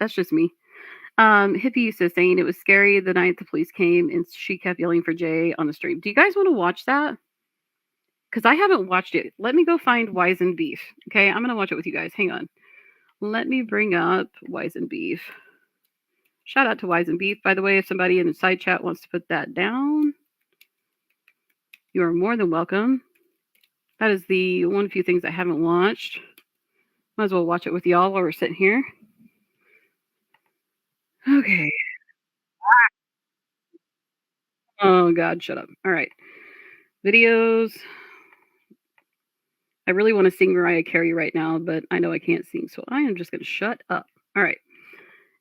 That's just me. Hippie used to saying it was scary the night the police came and she kept yelling for Jay on the stream. Do you guys want to watch that? Because I haven't watched it. Let me go find Wise and Beef. Okay, I'm gonna watch it with you guys. Hang on. Let me bring up Wise and Beef. Shout out to Wise and Beef, by the way. If somebody in the side chat wants to put that down, you are more than welcome. That is the one few things I haven't watched. Might as well watch it with y'all while we're sitting here. Okay. Oh God, shut up. All right. Videos. I really want to sing Mariah Carey right now, but I know I can't sing, so I am just going to shut up. All right.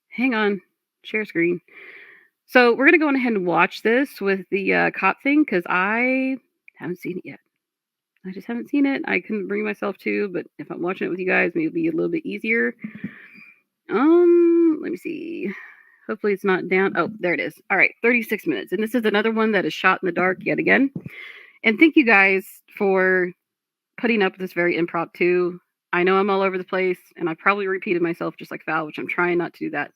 Hang on. Share screen. So we're going to go on ahead and watch this with the cop thing because I haven't seen it yet. I just haven't seen it. I couldn't bring myself to, but if I'm watching it with you guys, maybe it'll be a little bit easier. Let me see. Hopefully it's not down. Oh, there it is. All right, 36 minutes. And this is another one that is shot in the dark yet again. And thank you guys for putting up with this very impromptu. I know I'm all over the place, and I probably repeated myself just like Val, which I'm trying not to do that.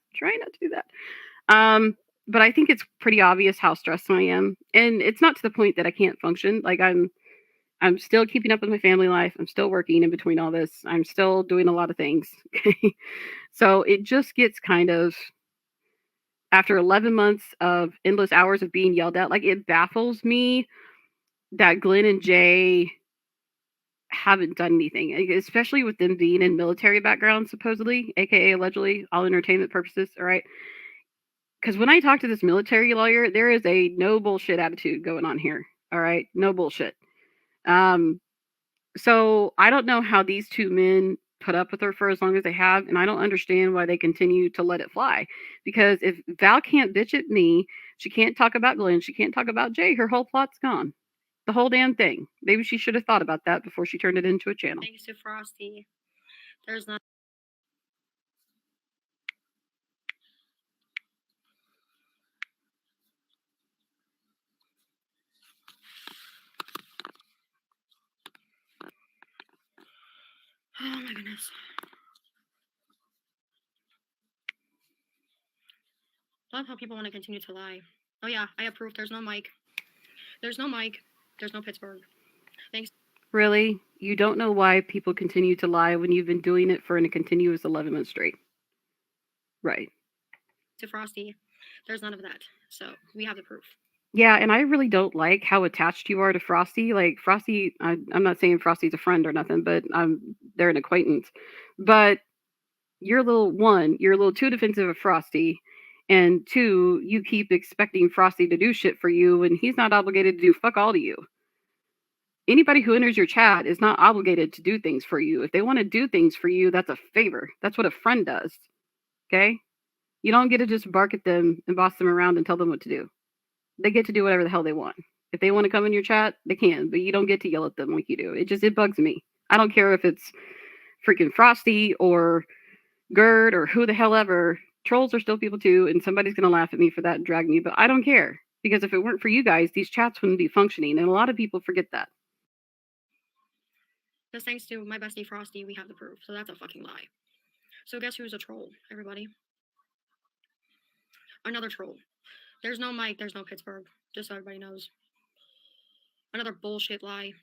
But I think it's pretty obvious how stressed I am, and it's not to the point that I can't function. Like I'm still keeping up with my family life. I'm still working in between all this. I'm still doing a lot of things. So it just gets kind of after 11 months of endless hours of being yelled at, like it baffles me that Glenn and Jay haven't done anything, especially with them being in military backgrounds, supposedly, aka allegedly, all entertainment purposes. All right. Because when I talk to this military lawyer, there is a no bullshit attitude going on here. All right. No bullshit. So I don't know how these two men put up with her for as long as they have, and I don't understand why they continue to let it fly. Because if Val can't bitch at me, she can't talk about Glenn, she can't talk about Jay, her whole plot's gone. The whole damn thing. Maybe she should have thought about that before she turned it into a channel. Thanks to Frosty. There's not. Oh my goodness. Love how people want to continue to lie. Oh yeah, I approve. There's no mic. There's no mic. There's no Pittsburgh. Thanks. Really? You don't know why people continue to lie when you've been doing it for a continuous 11 months straight. Right. To Frosty. There's none of that. So we have the proof. Yeah, and I really don't like how attached you are to Frosty. Like Frosty, I'm not saying Frosty's a friend or nothing, but they're an acquaintance. But you're a little too defensive of Frosty, and two, you keep expecting Frosty to do shit for you when he's not obligated to do fuck all to you. Anybody who enters your chat is not obligated to do things for you. If they want to do things for you, that's a favor. That's what a friend does. Okay? You don't get to just bark at them and boss them around and tell them what to do. They get to do whatever the hell they want. If they want to come in your chat, they can, but you don't get to yell at them like you do. It bugs me. I don't care if it's freaking Frosty or Gerd or who the hell ever. Trolls are still people too, and somebody's gonna laugh at me for that and drag me, but I don't care. Because if it weren't for you guys, these chats wouldn't be functioning, and a lot of people forget that. Just thanks to my bestie Frosty, we have the proof. So that's a fucking lie. So guess who's a troll, everybody? Another troll. There's no mic, there's no Pittsburgh. Just so everybody knows. Another bullshit lie.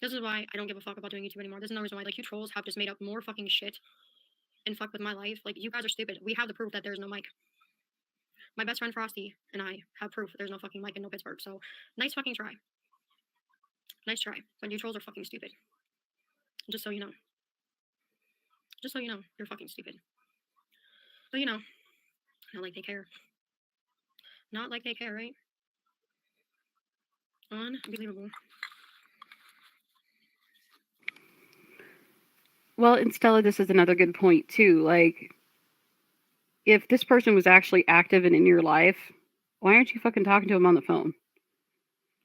This is why I don't give a fuck about doing YouTube anymore. This is another reason why, like, you trolls have just made up more fucking shit and fuck with my life. Like, you guys are stupid. We have the proof that there's no mic. My best friend Frosty and I have proof there's no fucking mic and no Pittsburgh. So, nice fucking try. Nice try. But you trolls are fucking stupid. Just so you know. Just so you know, you're fucking stupid. But you know, not like they care. Not like they care, right? Unbelievable. Well, and Stella, this is another good point too. Like, if this person was actually active and in your life, why aren't you fucking talking to him on the phone?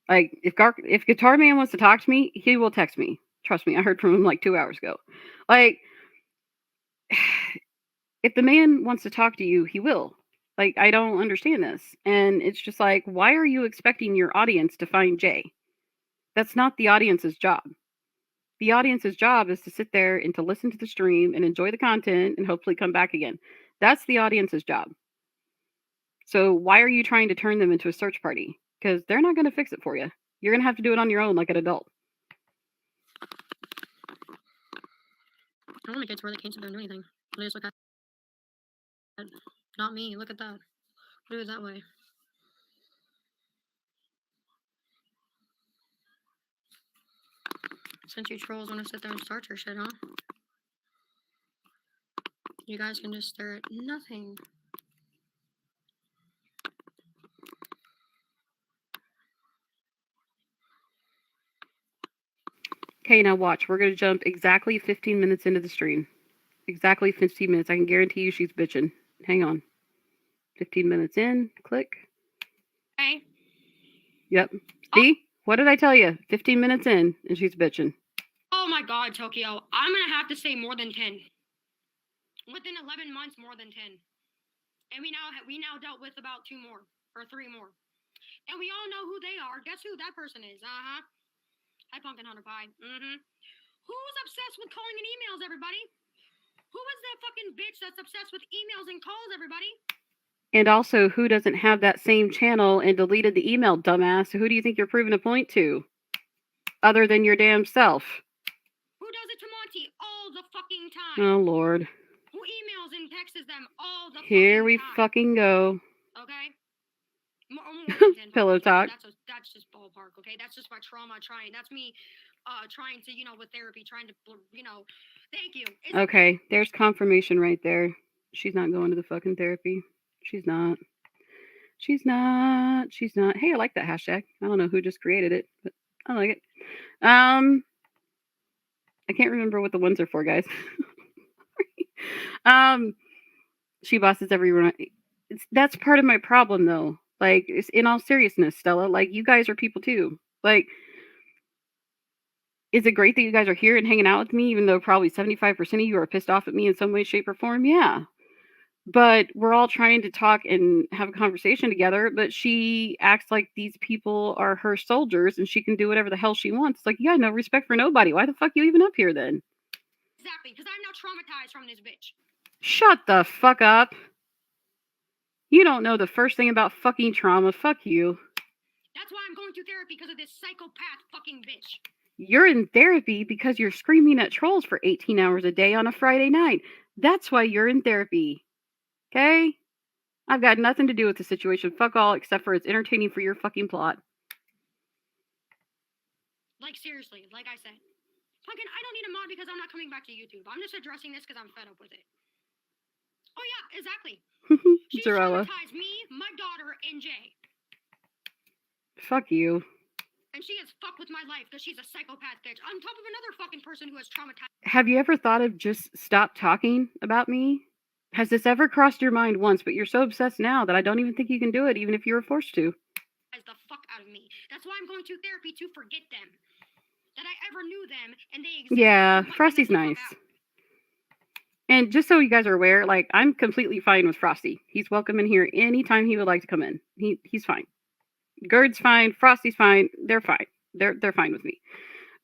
Like, if Guitar Man wants to talk to me, he will text me. Trust me, I heard from him like 2 hours ago. Like, if the man wants to talk to you, he will. Like, I don't understand this. And it's just like, why are you expecting your audience to find Jay? That's not the audience's job. The audience's job is to sit there and to listen to the stream and enjoy the content and hopefully come back again. That's the audience's job. So why are you trying to turn them into a search party? Because they're not going to fix it for you. You're going to have to do it on your own like an adult. I want my kids where they can't sit there and do anything. They just look at not me. Look at that. Do it that way. Since you trolls want to sit there and start your shit, huh? You guys can just stare at nothing. Okay, now watch. We're going to jump exactly 15 minutes into the stream. Exactly 15 minutes. I can guarantee you she's bitching. Hang on. 15 minutes in. Click. Okay. Yep. See? What did I tell you? 15 minutes in, and she's bitching. Oh my god, Tokyo. I'm going to have to say more than 10. Within 11 months, more than 10. And we now dealt with about 2 more. Or 3 more. And we all know who they are. Guess who that person is? Uh-huh. Hi, Pumpkin Hunter Pie. Mm-hmm. Who's obsessed with calling and emails, everybody? Who is that fucking bitch that's obsessed with emails and calls, everybody? And also, who doesn't have that same channel and deleted the email, dumbass? Who do you think you're proving a point to? Other than your damn self. Who does it to Monty all the fucking time? Oh, Lord. Who emails and texts them all the Here we time? fucking go. Okay? More than 10, Pillow talk. That's just ballpark, okay? That's just my trauma trying. That's me trying to, with therapy, trying to, thank you. Okay, there's confirmation right there. She's not going to the fucking therapy. She's not. She's not. She's not. Hey, I like that hashtag. I don't know who just created it, but I like it. I can't remember what the ones are for, guys. She bosses everyone. That's part of my problem, though. Like, it's, in all seriousness, Stella, like, you guys are people too. Like, is it great that you guys are here and hanging out with me, even though probably 75% of you are pissed off at me in some way, shape, or form? Yeah. But we're all trying to talk and have a conversation together, but she acts like these people are her soldiers and she can do whatever the hell she wants. It's like, you got no respect for nobody. Why the fuck you even up here then? Exactly, because I'm now traumatized from this bitch. Shut the fuck up. You don't know the first thing about fucking trauma. Fuck you. That's why I'm going to therapy, because of this psychopath fucking bitch. You're in therapy because you're screaming at trolls for 18 hours a day on a Friday night. That's why you're in therapy. Okay? I've got nothing to do with the situation. Fuck all, except for it's entertaining for your fucking plot. Like, seriously, like I said. Pumpkin, I don't need a mod because I'm not coming back to YouTube. I'm just addressing this because I'm fed up with it. Oh, yeah, exactly. She traumatized me, my daughter, and Jay. Fuck you. And she has fucked with my life because she's a psychopath bitch. On top of another fucking person who has traumatized. Have you ever thought of just stop talking about me? Has this ever crossed your mind once, but you're so obsessed now that I don't even think you can do it, even if you were forced to? The fuck out of me. That's why I'm going to therapy, to forget them. That I ever knew them, and they exist. Yeah, Frosty's nice. And just so you guys are aware, like, I'm completely fine with Frosty. He's welcome in here anytime he would like to come in. He's fine. Gerd's fine. Frosty's fine. They're fine. They're fine with me.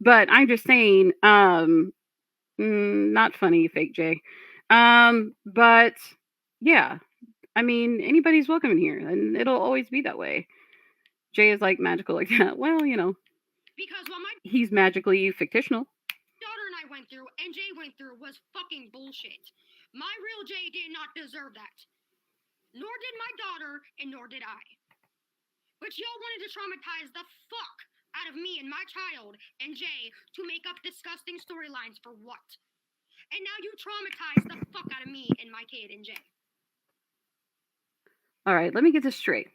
But I'm just saying, not funny, fake Jay. But yeah, I mean, anybody's welcome in here, and it'll always be that way. Jay is like magical like that. Well, because what my he's magically fictional. Daughter and I went through, and Jay went through, was fucking bullshit. My real Jay did not deserve that. Nor did my daughter, and nor did I. But y'all wanted to traumatize the fuck out of me and my child and Jay to make up disgusting storylines for what? And now you traumatize the fuck out of me and my kid and Jay. All right, let me get this straight.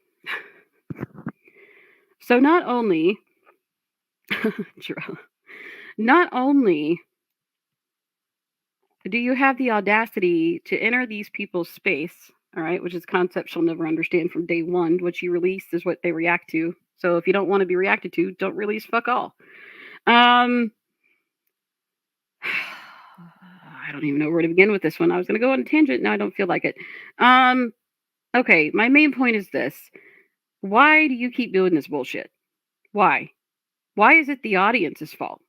So not only do you have the audacity to enter these people's space, all right, which is a concept she'll never understand from day one. What you release is what they react to. So if you don't want to be reacted to, don't release fuck all. I don't even know where to begin with this one. I was going to go on a tangent. Now I don't feel like it. Okay, my main point is this. Why do you keep doing this bullshit? Why? Why is it the audience's fault?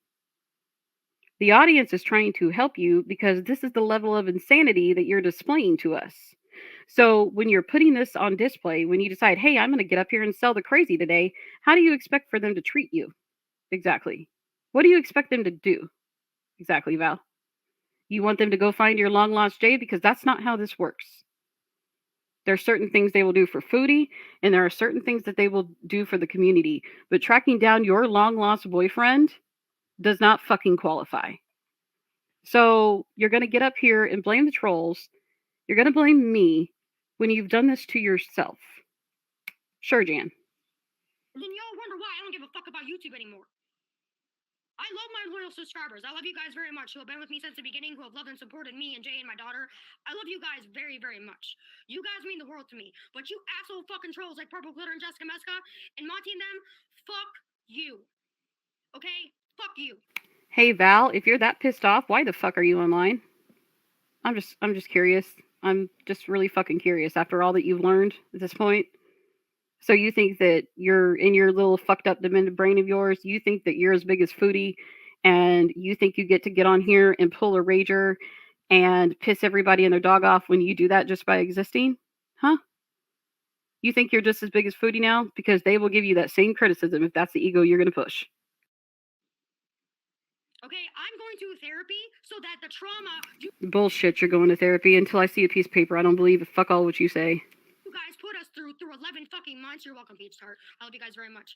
The audience is trying to help you because this is the level of insanity that you're displaying to us. So when you're putting this on display, when you decide, hey, I'm going to get up here and sell the crazy today, how do you expect for them to treat you? Exactly. What do you expect them to do? Exactly, Val. You want them to go find your long lost Jay because that's not how this works. There are certain things they will do for Foodie, and there are certain things that they will do for the community. But tracking down your long lost boyfriend does not fucking qualify. So you're going to get up here and blame the trolls. You're going to blame me when you've done this to yourself. Sure, Jan. And then y'all wonder why I don't give a fuck about YouTube anymore. I love my loyal subscribers. I love you guys very much who have been with me since the beginning, who have loved and supported me and Jay and my daughter. I love you guys very, very much. You guys mean the world to me. But you asshole fucking trolls like Purple Glitter and Jessica Mesca and Monty and them, fuck you. Okay? Fuck you. Hey Val, if you're that pissed off, why the fuck are you online? I'm just curious. I'm just really fucking curious after all that you've learned at this point. So you think that you're in your little fucked up demented brain of yours, you think that you're as big as Foodie and you think you get on here and pull a rager and piss everybody and their dog off when you do that just by existing? Huh? You think you're just as big as Foodie now? Because they will give you that same criticism if that's the ego you're going to push. Okay, I'm going to therapy so that the trauma Bullshit, you're going to therapy until I see a piece of paper. I don't believe it. Fuck all what you say. you guys put us through 11 fucking months. You're welcome, Peach Tart. I love you guys very much.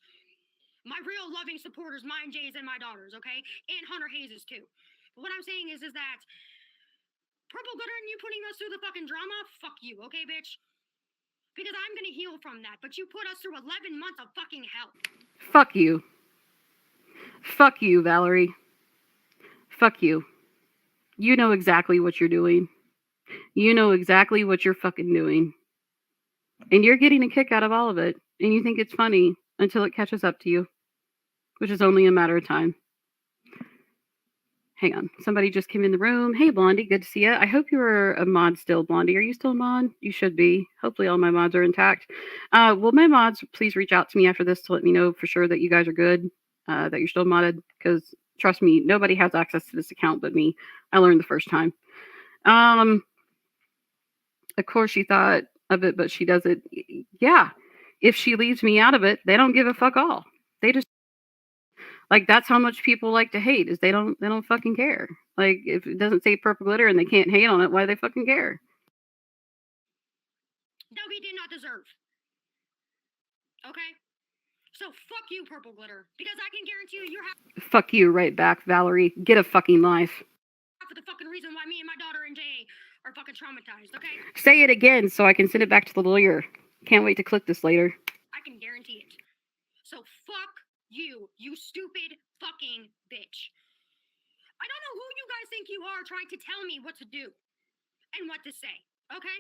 My real loving supporters, mine, Jay's, and my daughters, okay? And Hunter Hayes's too. But what I'm saying is that Purple Glitter and you putting us through the fucking drama, fuck you, okay, bitch? Because I'm gonna heal from that. But you put us through 11 months of fucking hell. Fuck you. Fuck you, Valerie. Fuck you. You know exactly what you're doing. You know exactly what you're fucking doing. And you're getting a kick out of all of it. And you think it's funny until it catches up to you, which is only a matter of time. Hang on. Somebody just came in the room. Hey, Blondie. Good to see you. I hope you're a mod still, Blondie. Are you still a mod? You should be. Hopefully, all my mods are intact. Will my mods please reach out to me after this to let me know for sure that you guys are good, that you're still modded? Because trust me, nobody has access to this account but me. I learned the first time. Of course, she thought of it, but she does it. Yeah. If she leaves me out of it, they don't give a fuck all. They just like that's how much people like to hate is they don't fucking care. Like if it doesn't say purple glitter and they can't hate on it, why do they fucking care? That we did not deserve. Okay? So fuck you, Purple Glitter. Because I can guarantee you you're half Fuck you right back, Valerie. Get a fucking life. of the fucking reason why me and my daughter and Jay are fucking traumatized, okay? Say it again so I can send it back to the lawyer. Can't wait to click this later. I can guarantee it. So fuck you, you stupid fucking bitch. I don't know who you guys think you are trying to tell me what to do and what to say, okay?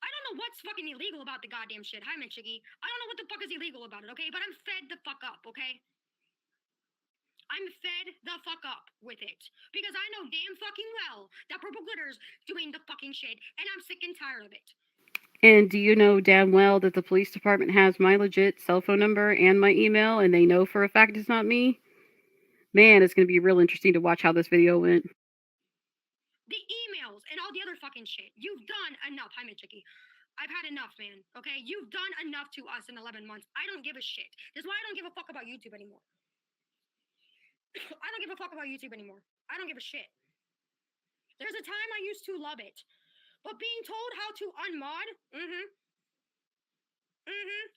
I don't know what's fucking illegal about the goddamn shit. Hi, Mitchiggy. I don't know what the fuck is illegal about it, okay? But I'm fed the fuck up, okay? I'm fed the fuck up with it. Because I know damn fucking well that Purple Glitter's doing the fucking shit, and I'm sick and tired of it. And do you know damn well that the police department has my legit cell phone number and my email, and they know for a fact it's not me? Man, it's going to be real interesting to watch how this video went. The emails and all the other fucking shit. You've done enough. Hi, Mitchiggy. I've had enough, man. Okay? You've done enough to us in 11 months. I don't give a shit. That's why I don't give a fuck about YouTube anymore. I don't give a fuck about YouTube anymore. I don't give a shit. There's a time I used to love it. But being told how to unmod,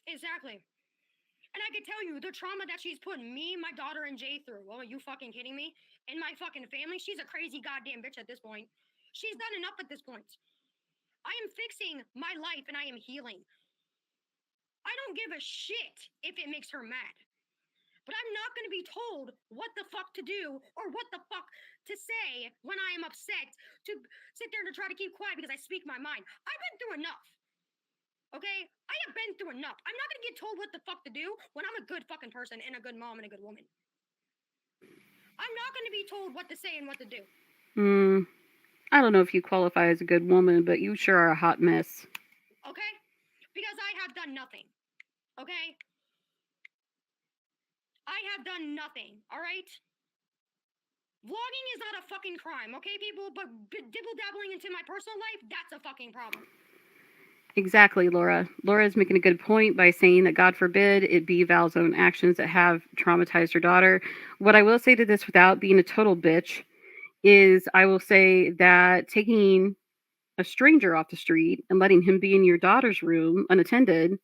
exactly. And I can tell you, the trauma that she's put me, my daughter, and Jay through. Well, are you fucking kidding me? And my fucking family, she's a crazy goddamn bitch at this point. She's done enough at this point. I am fixing my life and I am healing. I don't give a shit if it makes her mad. But I'm not going to be told what the fuck to do or what the fuck to say when I am upset to sit there and to try to keep quiet because I speak my mind. I've been through enough. Okay? I have been through enough. I'm not going to get told what the fuck to do when I'm a good fucking person and a good mom and a good woman. I'm not going to be told what to say and what to do. I don't know if you qualify as a good woman, but you sure are a hot mess. Okay? Because I have done nothing. Okay? I have done nothing, all right? Vlogging is not a fucking crime, okay, people? But dibble-dabbling into my personal life, that's a fucking problem. Exactly, Laura. Laura is making a good point by saying that God forbid it be Val's own actions that have traumatized her daughter. What I will say to this without being a total bitch is I will say that taking a stranger off the street and letting him be in your daughter's room unattended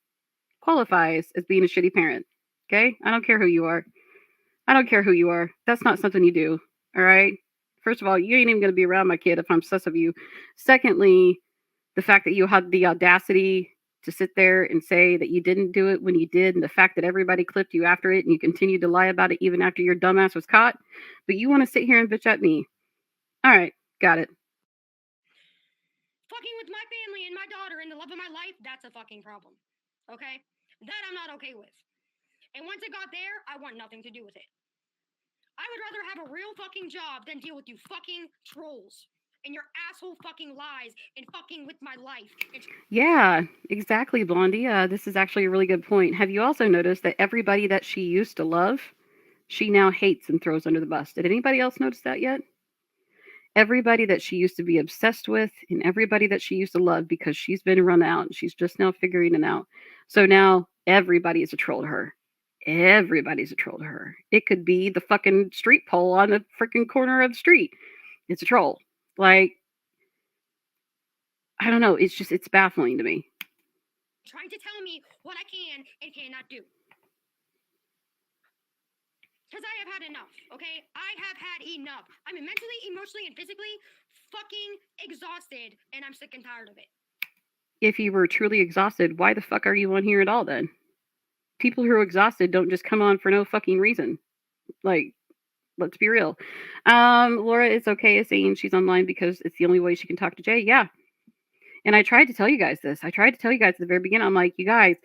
qualifies as being a shitty parent. Okay? I don't care who you are. I don't care who you are. That's not something you do. All right? First of all, you ain't even going to be around my kid if I'm sus of you. Secondly, the fact that you had the audacity to sit there and say that you didn't do it when you did, and the fact that everybody clipped you after it and you continued to lie about it even after your dumbass was caught, but you want to sit here and bitch at me. All right, got it. Fucking with my family and my daughter and the love of my life, that's a fucking problem. Okay? That I'm not okay with. And once it got there, I want nothing to do with it. I would rather have a real fucking job than deal with you fucking trolls and your asshole fucking lies and fucking with my life. Yeah, exactly, Blondie. This is actually a really good point. Have you also noticed that everybody that she used to love, she now hates and throws under the bus? Did anybody else notice that yet? Everybody that she used to be obsessed with and everybody that she used to love because she's been run out and she's just now figuring it out. So now everybody is a troll to her. Everybody's a troll to her. It could be the fucking street pole on the freaking corner of the street. It's a troll. Like, I don't know. It's baffling to me. Trying to tell me what I can and cannot do. Because I have had enough, okay? I have had enough. I'm mentally, emotionally, and physically fucking exhausted, and I'm sick and tired of it. If you were truly exhausted, why the fuck are you on here at all then? People who are exhausted don't just come on for no fucking reason. Like, let's be real. Laura is okay as saying she's online because it's the only way she can talk to Jay. Yeah. And I tried to tell you guys this. I tried to tell you guys at the very beginning. I'm like, you guys,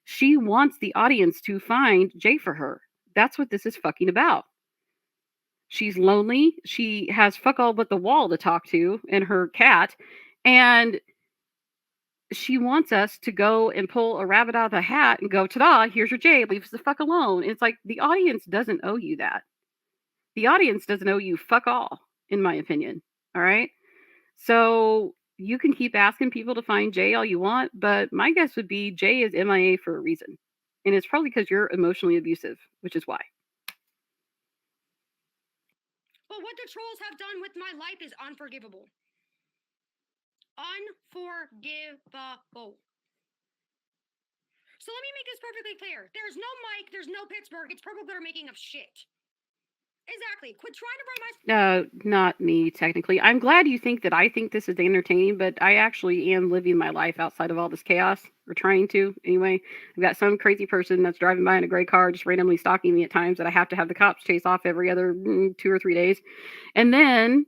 she wants the audience to find Jay for her. That's what this is fucking about. She's lonely. She has fuck all but the wall to talk to and her cat. And she wants us to go and pull a rabbit out of the hat and go, ta-da, here's your Jay, leave us the fuck alone. It's like the audience doesn't owe you that. The audience doesn't owe you fuck all, in my opinion. All right. So you can keep asking people to find Jay all you want, but my guess would be Jay is MIA for a reason. And it's probably because you're emotionally abusive, which is why. But what the trolls have done with my life is unforgivable. Unforgivable. So let me make this perfectly clear. There's no Mike, there's no Pittsburgh. It's Purple Glitter making of shit. Exactly. Quit trying to burn my. Not me, technically. I'm glad you think that I think this is entertaining, but I actually am living my life outside of all this chaos, or trying to, anyway. I've got some crazy person that's driving by in a gray car just randomly stalking me at times that I have to have the cops chase off every other 2 or 3 days. And then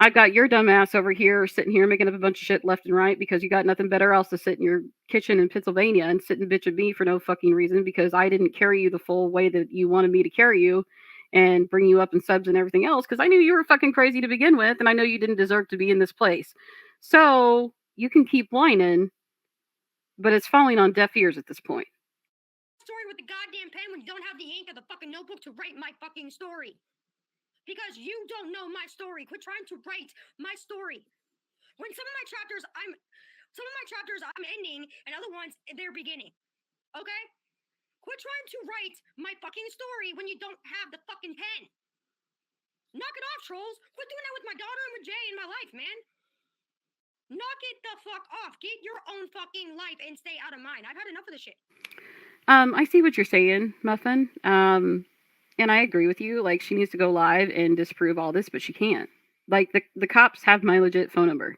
I've got your dumbass over here sitting here making up a bunch of shit left and right because you got nothing better else to sit in your kitchen in Pennsylvania and sit and bitch at me for no fucking reason because I didn't carry you the full way that you wanted me to carry you and bring you up in subs and everything else because I knew you were fucking crazy to begin with and I know you didn't deserve to be in this place. So you can keep whining, but it's falling on deaf ears at this point. Story with the goddamn pen when you don't have the ink of the fucking notebook to write my fucking story. Because you don't know my story. Quit trying to write my story. When some of my chapters I'm ending and other ones they're beginning. Okay? Quit trying to write my fucking story when you don't have the fucking pen. Knock it off, trolls. Quit doing that with my daughter and with Jay in my life, man. Knock it the fuck off. Get your own fucking life and stay out of mine. I've had enough of this shit. I see what you're saying, Muffin. And I agree with you. Like, she needs to go live and disprove all this, but she can't. Like, the cops have my legit phone number.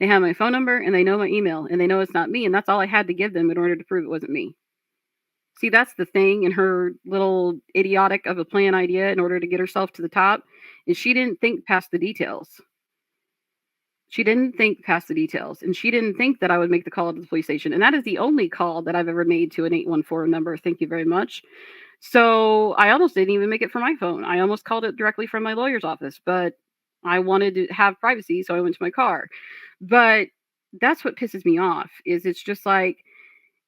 They have my phone number and they know my email and they know it's not me. And that's all I had to give them in order to prove it wasn't me. See, that's the thing in her little idiotic of a plan idea in order to get herself to the top is she didn't think past the details. She didn't think past the details, and she didn't think that I would make the call to the police station. And that is the only call that I've ever made to an 814 number. Thank you very much. So I almost didn't even make it from my phone. I almost called it directly from my lawyer's office, but I wanted to have privacy, so I went to my car. But that's what pisses me off is it's just like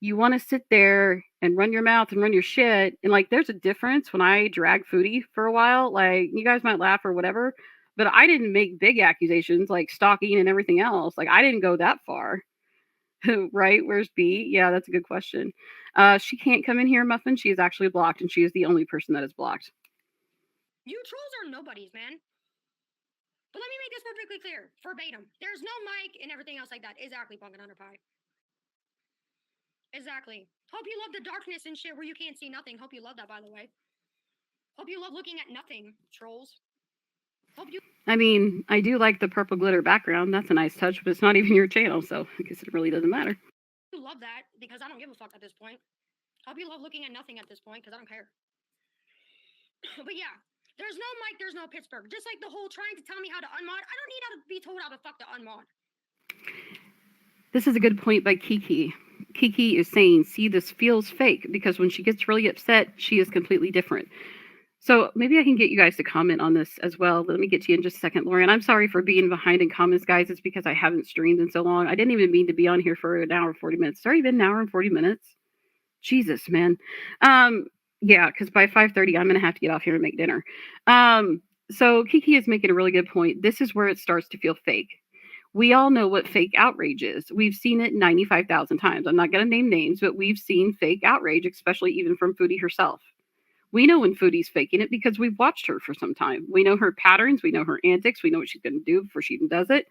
You want to sit there and run your mouth and run your shit. And like, there's a difference when I drag Foodie for a while. Like, you guys might laugh or whatever, but I didn't make big accusations like stalking and everything else. Like, I didn't go that far. Right? Where's B? Yeah, that's a good question. She can't come in here, Muffin. She is actually blocked, and she is the only person that is blocked. You trolls are nobodies, man. But let me make this perfectly clear, verbatim. There's no mic and everything else like that. Exactly, Pumpkin Hunter Pie. Exactly. Hope you love the darkness and shit where you can't see nothing. Hope you love that, by the way. Hope you love looking at nothing, trolls. Hope you. I mean, I do like the purple glitter background. That's a nice touch, but it's not even your channel, so I guess it really doesn't matter. You love that because I don't give a fuck at this point. Hope you love looking at nothing at this point because I don't care. But yeah, there's no Mike, there's no Pittsburgh. Just like the whole trying to tell me how to unmod. I don't need how to be told how to fuck to unmod. This is a good point by Kiki. Kiki is saying, see, this feels fake because when she gets really upset, she is completely different. So maybe I can get you guys to comment on this as well. Let me get to you in just a second, Lauren. I'm sorry for being behind in comments, guys. It's because I haven't streamed in so long. I didn't even mean to be on here for an hour and 40 minutes. It's already been an hour and 40 minutes. Jesus, man. Um, yeah, because by 5:30, I'm gonna have to get off here and make dinner. So Kiki is making a really good point. This is where it starts to feel fake. We all know what fake outrage is. We've seen it 95,000 times. I'm not going to name names, but we've seen fake outrage, especially even from Foodie herself. We know when Foodie's faking it because we've watched her for some time. We know her patterns, we know her antics, we know what she's going to do before she even does it.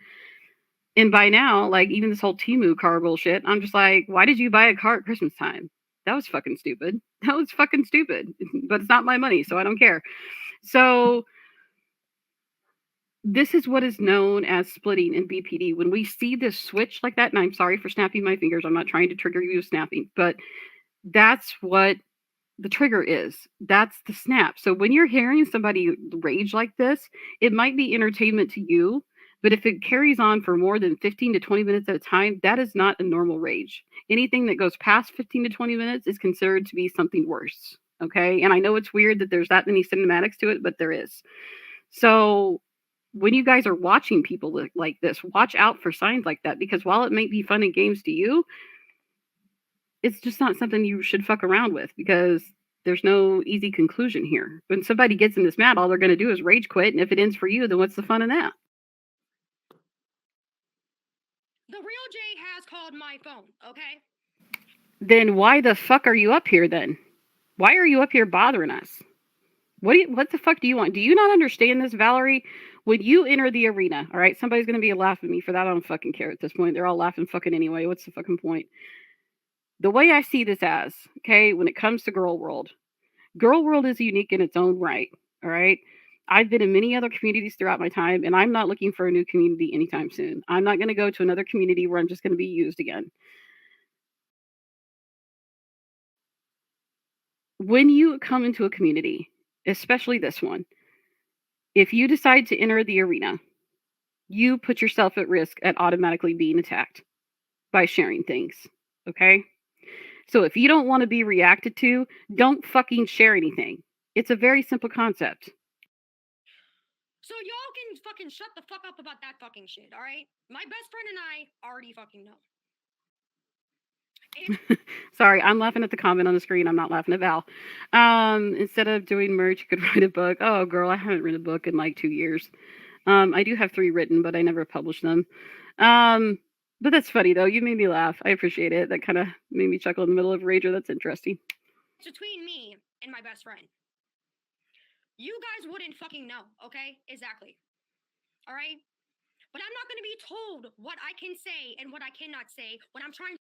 And by now, like even this whole Timu car bullshit, I'm just like, why did you buy a car at Christmas time? That was fucking stupid. That was fucking stupid. But it's not my money, so I don't care. So this is what is known as splitting in BPD. When we see this switch like that, and I'm sorry for snapping my fingers, I'm not trying to trigger you with snapping, but that's what the trigger is. That's the snap. So when you're hearing somebody rage like this, it might be entertainment to you, but if it carries on for more than 15 to 20 minutes at a time, that is not a normal rage. Anything that goes past 15 to 20 minutes is considered to be something worse. Okay. And I know it's weird that there's that many cinematics to it, but there is. So when you guys are watching people like this, watch out for signs like that because while it may be fun and games to you, it's just not something you should fuck around with because there's no easy conclusion here. When somebody gets in this mad, all they're going to do is rage quit. And if it ends for you, then what's the fun in that? The real J has called my phone, okay? Then why the fuck are you up here then? Why are you up here bothering us? What the fuck do you want? Do you not understand this, Valerie? When you enter the arena, all right, somebody's going to be laughing at me for that. I don't fucking care at this point. They're all laughing fucking anyway. What's the fucking point? The way I see this as, okay, when it comes to Girl World is unique in its own right. All right. I've been in many other communities throughout my time, and I'm not looking for a new community anytime soon. I'm not going to go to another community where I'm just going to be used again. When you come into a community, especially this one, if you decide to enter the arena, you put yourself at risk at automatically being attacked by sharing things. Okay. So if you don't want to be reacted to, don't fucking share anything. It's a very simple concept. So y'all can fucking shut the fuck up about that fucking shit, alright? My best friend and I already fucking know. Sorry, I'm laughing at the comment on the screen. I'm not laughing at Val. Instead of doing merch, you could write a book. Oh, girl, I haven't written a book in like 2 years. I do have 3 written, but I never published them. But that's funny though. You made me laugh. I appreciate it. That kind of made me chuckle in the middle of Rager. That's interesting. It's between me and my best friend. You guys wouldn't fucking know, okay? Exactly. Alright? But I'm not gonna be told what I can say and what I cannot say when I'm trying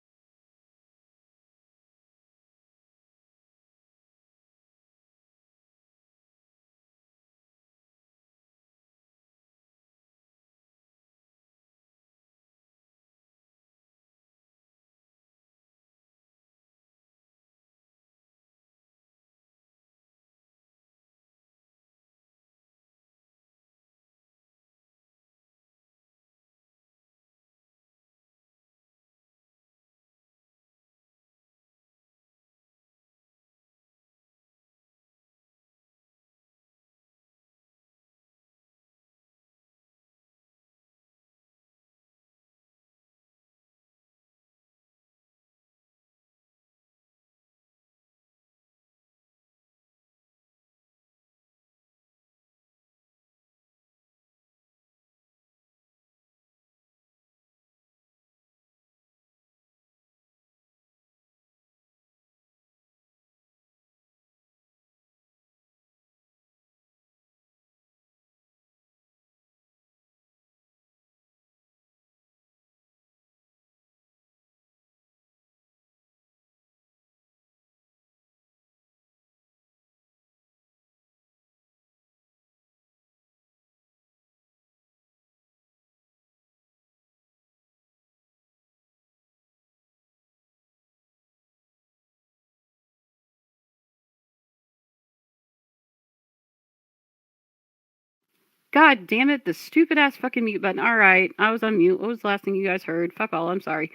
God damn it, the stupid ass fucking mute button. All right, I was on mute. What was the last thing you guys heard? Fuck all. I'm sorry.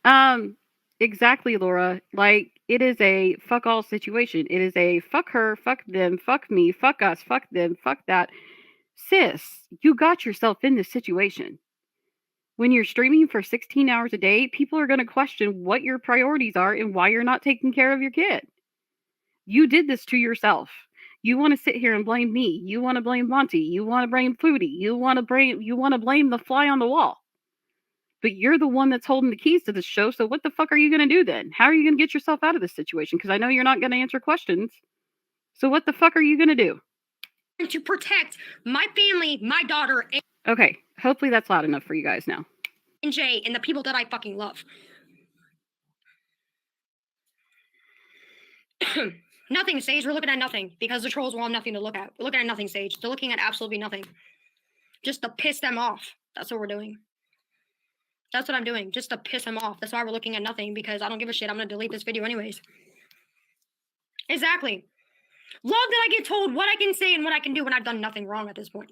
Um, exactly, Laura. Like it is a fuck all situation. It is a fuck her, fuck them, fuck me, fuck us, fuck them, fuck that. Sis, you got yourself in this situation. When you're streaming for 16 hours a day, people are going to question what your priorities are and why you're not taking care of your kid. You did this to yourself. You want to sit here and blame me. You want to blame Monty. You want to blame Flutie. You want to blame the fly on the wall. But you're the one that's holding the keys to this show. So what the fuck are you going to do then? How are you going to get yourself out of this situation? Because I know you're not going to answer questions. So what the fuck are you going to do? To protect my family, my daughter, Okay, hopefully that's loud enough for you guys now. and Jay, and the people that I fucking love. Nothing, Sage. We're looking at nothing because the trolls will have nothing to look at. We're looking at nothing, Sage. They're looking at absolutely nothing. Just to piss them off. That's what we're doing. That's what I'm doing. Just to piss them off. That's why we're looking at nothing, because I don't give a shit. I'm going to delete this video anyways. Exactly. Love that I get told what I can say and what I can do when I've done nothing wrong at this point.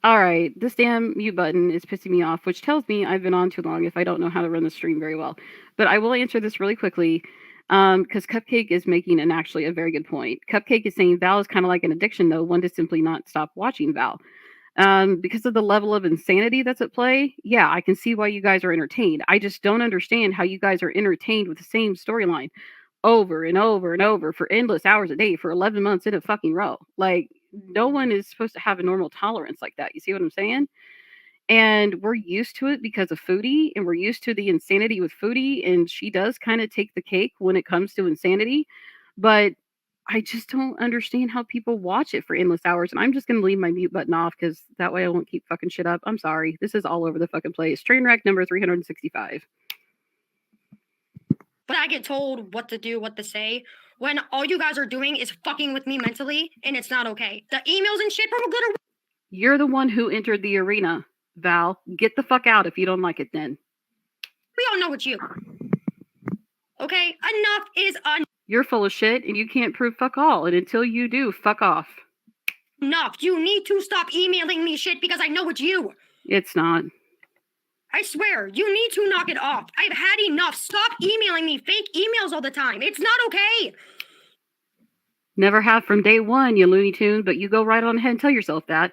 All right, this damn mute button is pissing me off, which tells me I've been on too long if I don't know how to run the stream very well. But I will answer this really quickly because Cupcake is making actually a very good point. Cupcake is saying Val is kind of like an addiction, though, one to simply not stop watching Val. Because of the level of insanity that's at play, yeah, I can see why you guys are entertained. I just don't understand how you guys are entertained with the same storyline over and over and over for endless hours a day for 11 months in a fucking row. Like, no one is supposed to have a normal tolerance like that. You see what I'm saying? And we're used to it because of Foodie, and we're used to the insanity with Foodie, and she does kind of take the cake when it comes to insanity. But I just don't understand how people watch it for endless hours. And I'm just going to leave my mute button off because that way I won't keep fucking shit up. I'm sorry. This is all over the fucking place. Trainwreck number 365. But I get told what to do, what to say, when all you guys are doing is fucking with me mentally, and it's not okay. The emails and shit, Purple Glitter. You're the one who entered the arena, Val. Get the fuck out if you don't like it then. We all know it's you. Okay? Enough is You're full of shit and you can't prove fuck all. And until you do, fuck off. enough. You need to stop emailing me shit because I know it's you. It's not. I swear, you need to knock it off. I've had enough. Stop emailing me fake emails all the time. It's not okay. Never have from day one, you Looney Tune, but you go right on ahead and tell yourself that.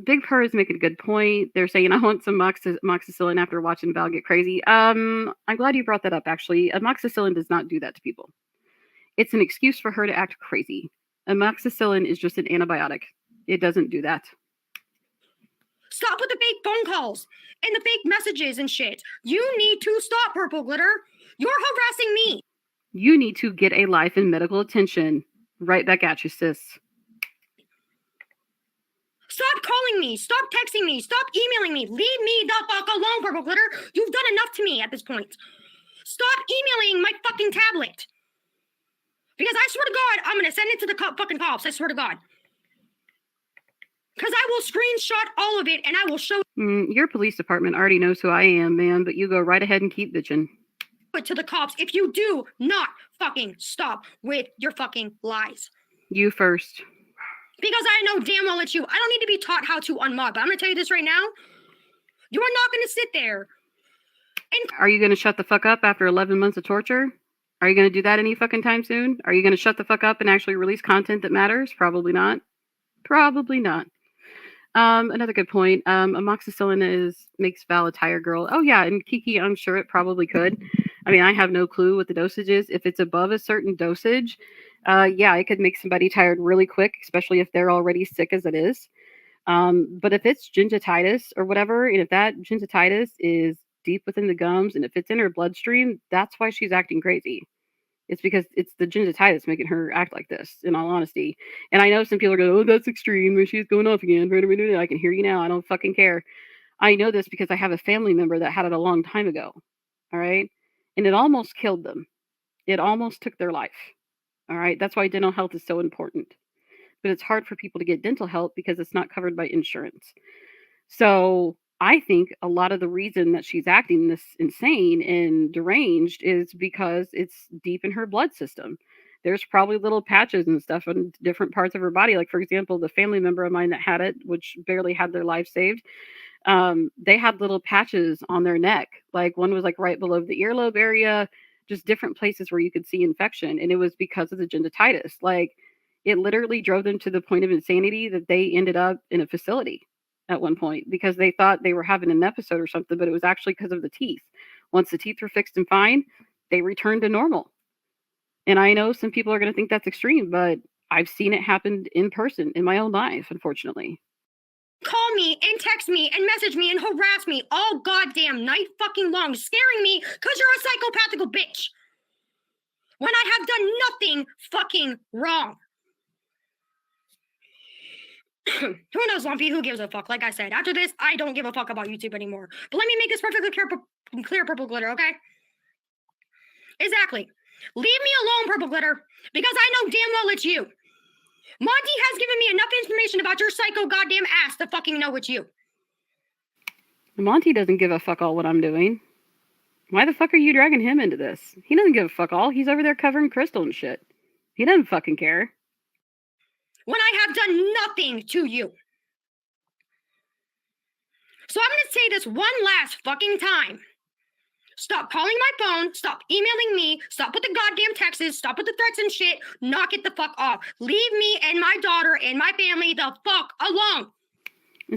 Big Purr is making a good point. They're saying I want some amoxicillin after watching Val get crazy. I'm glad you brought that up, actually. Amoxicillin does not do that to people. It's an excuse for her to act crazy. Amoxicillin is just an antibiotic. It doesn't do that. Stop with the fake phone calls and the fake messages and shit. You need to stop, Purple Glitter. You're harassing me. You need to get a life and medical attention. Right back at you, sis. Stop calling me. Stop texting me. Stop emailing me. Leave me the fuck alone, Purple Glitter. You've done enough to me at this point. Stop emailing my fucking tablet. Because I swear to God, I'm going to send it to the fucking cops. I swear to God. Because I will screenshot all of it and I will show Your police department already knows who I am, man, but you go right ahead and keep bitching. it to the cops if you do not fucking stop with your fucking lies. You first. Because I know damn well it's you. I don't need to be taught how to unmod, but I'm going to tell you this right now. You are not going to sit there and... Are you going to shut the fuck up after 11 months of torture? Are you going to do that any fucking time soon? Are you going to shut the fuck up and actually release content that matters? Probably not. Probably not. Another good point. Amoxicillin makes Val a tired girl. Oh yeah, and Kiki, I'm sure it probably could. I mean, I have no clue what the dosage is. If it's above a certain dosage, yeah, it could make somebody tired really quick, especially if they're already sick as it is. But if it's gingivitis or whatever, and if that gingivitis is deep within the gums and if it's in her bloodstream, that's why she's acting crazy. It's because it's the gingivitis making her act like this, in all honesty. And I know some people are going, oh, that's extreme. When she's going off again. I can hear you now. I don't fucking care. I know this because I have a family member that had it a long time ago. All right. And it almost killed them. It almost took their life. All right. That's why dental health is so important. But it's hard for people to get dental health because it's not covered by insurance. So I think a lot of the reason that she's acting this insane and deranged is because it's deep in her blood system. There's probably little patches and stuff in different parts of her body. Like, for example, the family member of mine that had it, which barely had their life saved, they had little patches on their neck. Like, one was like right below the earlobe area, just different places where you could see infection. And it was because of the gingivitis. Like, it literally drove them to the point of insanity that they ended up in a facility at one point because they thought they were having an episode or something, but it was actually because of the teeth. Once the teeth were fixed and fine, they returned to normal. And I know some people are going to think that's extreme, but I've seen it happen in person in my own life, unfortunately. Call me and text me and message me and harass me all goddamn night fucking long, scaring me because you're a psychopathical bitch. When I have done nothing fucking wrong. Who knows, Lumpy? Who gives a fuck? Like I said, after this, I don't give a fuck about YouTube anymore. But let me make this perfectly clear, Purple Glitter, okay? Exactly. Leave me alone, Purple Glitter, because I know damn well it's you. Monty has given me enough information about your psycho goddamn ass to fucking know it's you. Monty doesn't give a fuck all what I'm doing. Why the fuck are you dragging him into this? He doesn't give a fuck all. He's over there covering Crystal and shit. He doesn't fucking care. When I have done nothing to you. So I'm gonna say this one last fucking time. Stop calling my phone, stop emailing me, stop with the goddamn texts, stop with the threats and shit, knock it the fuck off. Leave me and my daughter and my family the fuck alone.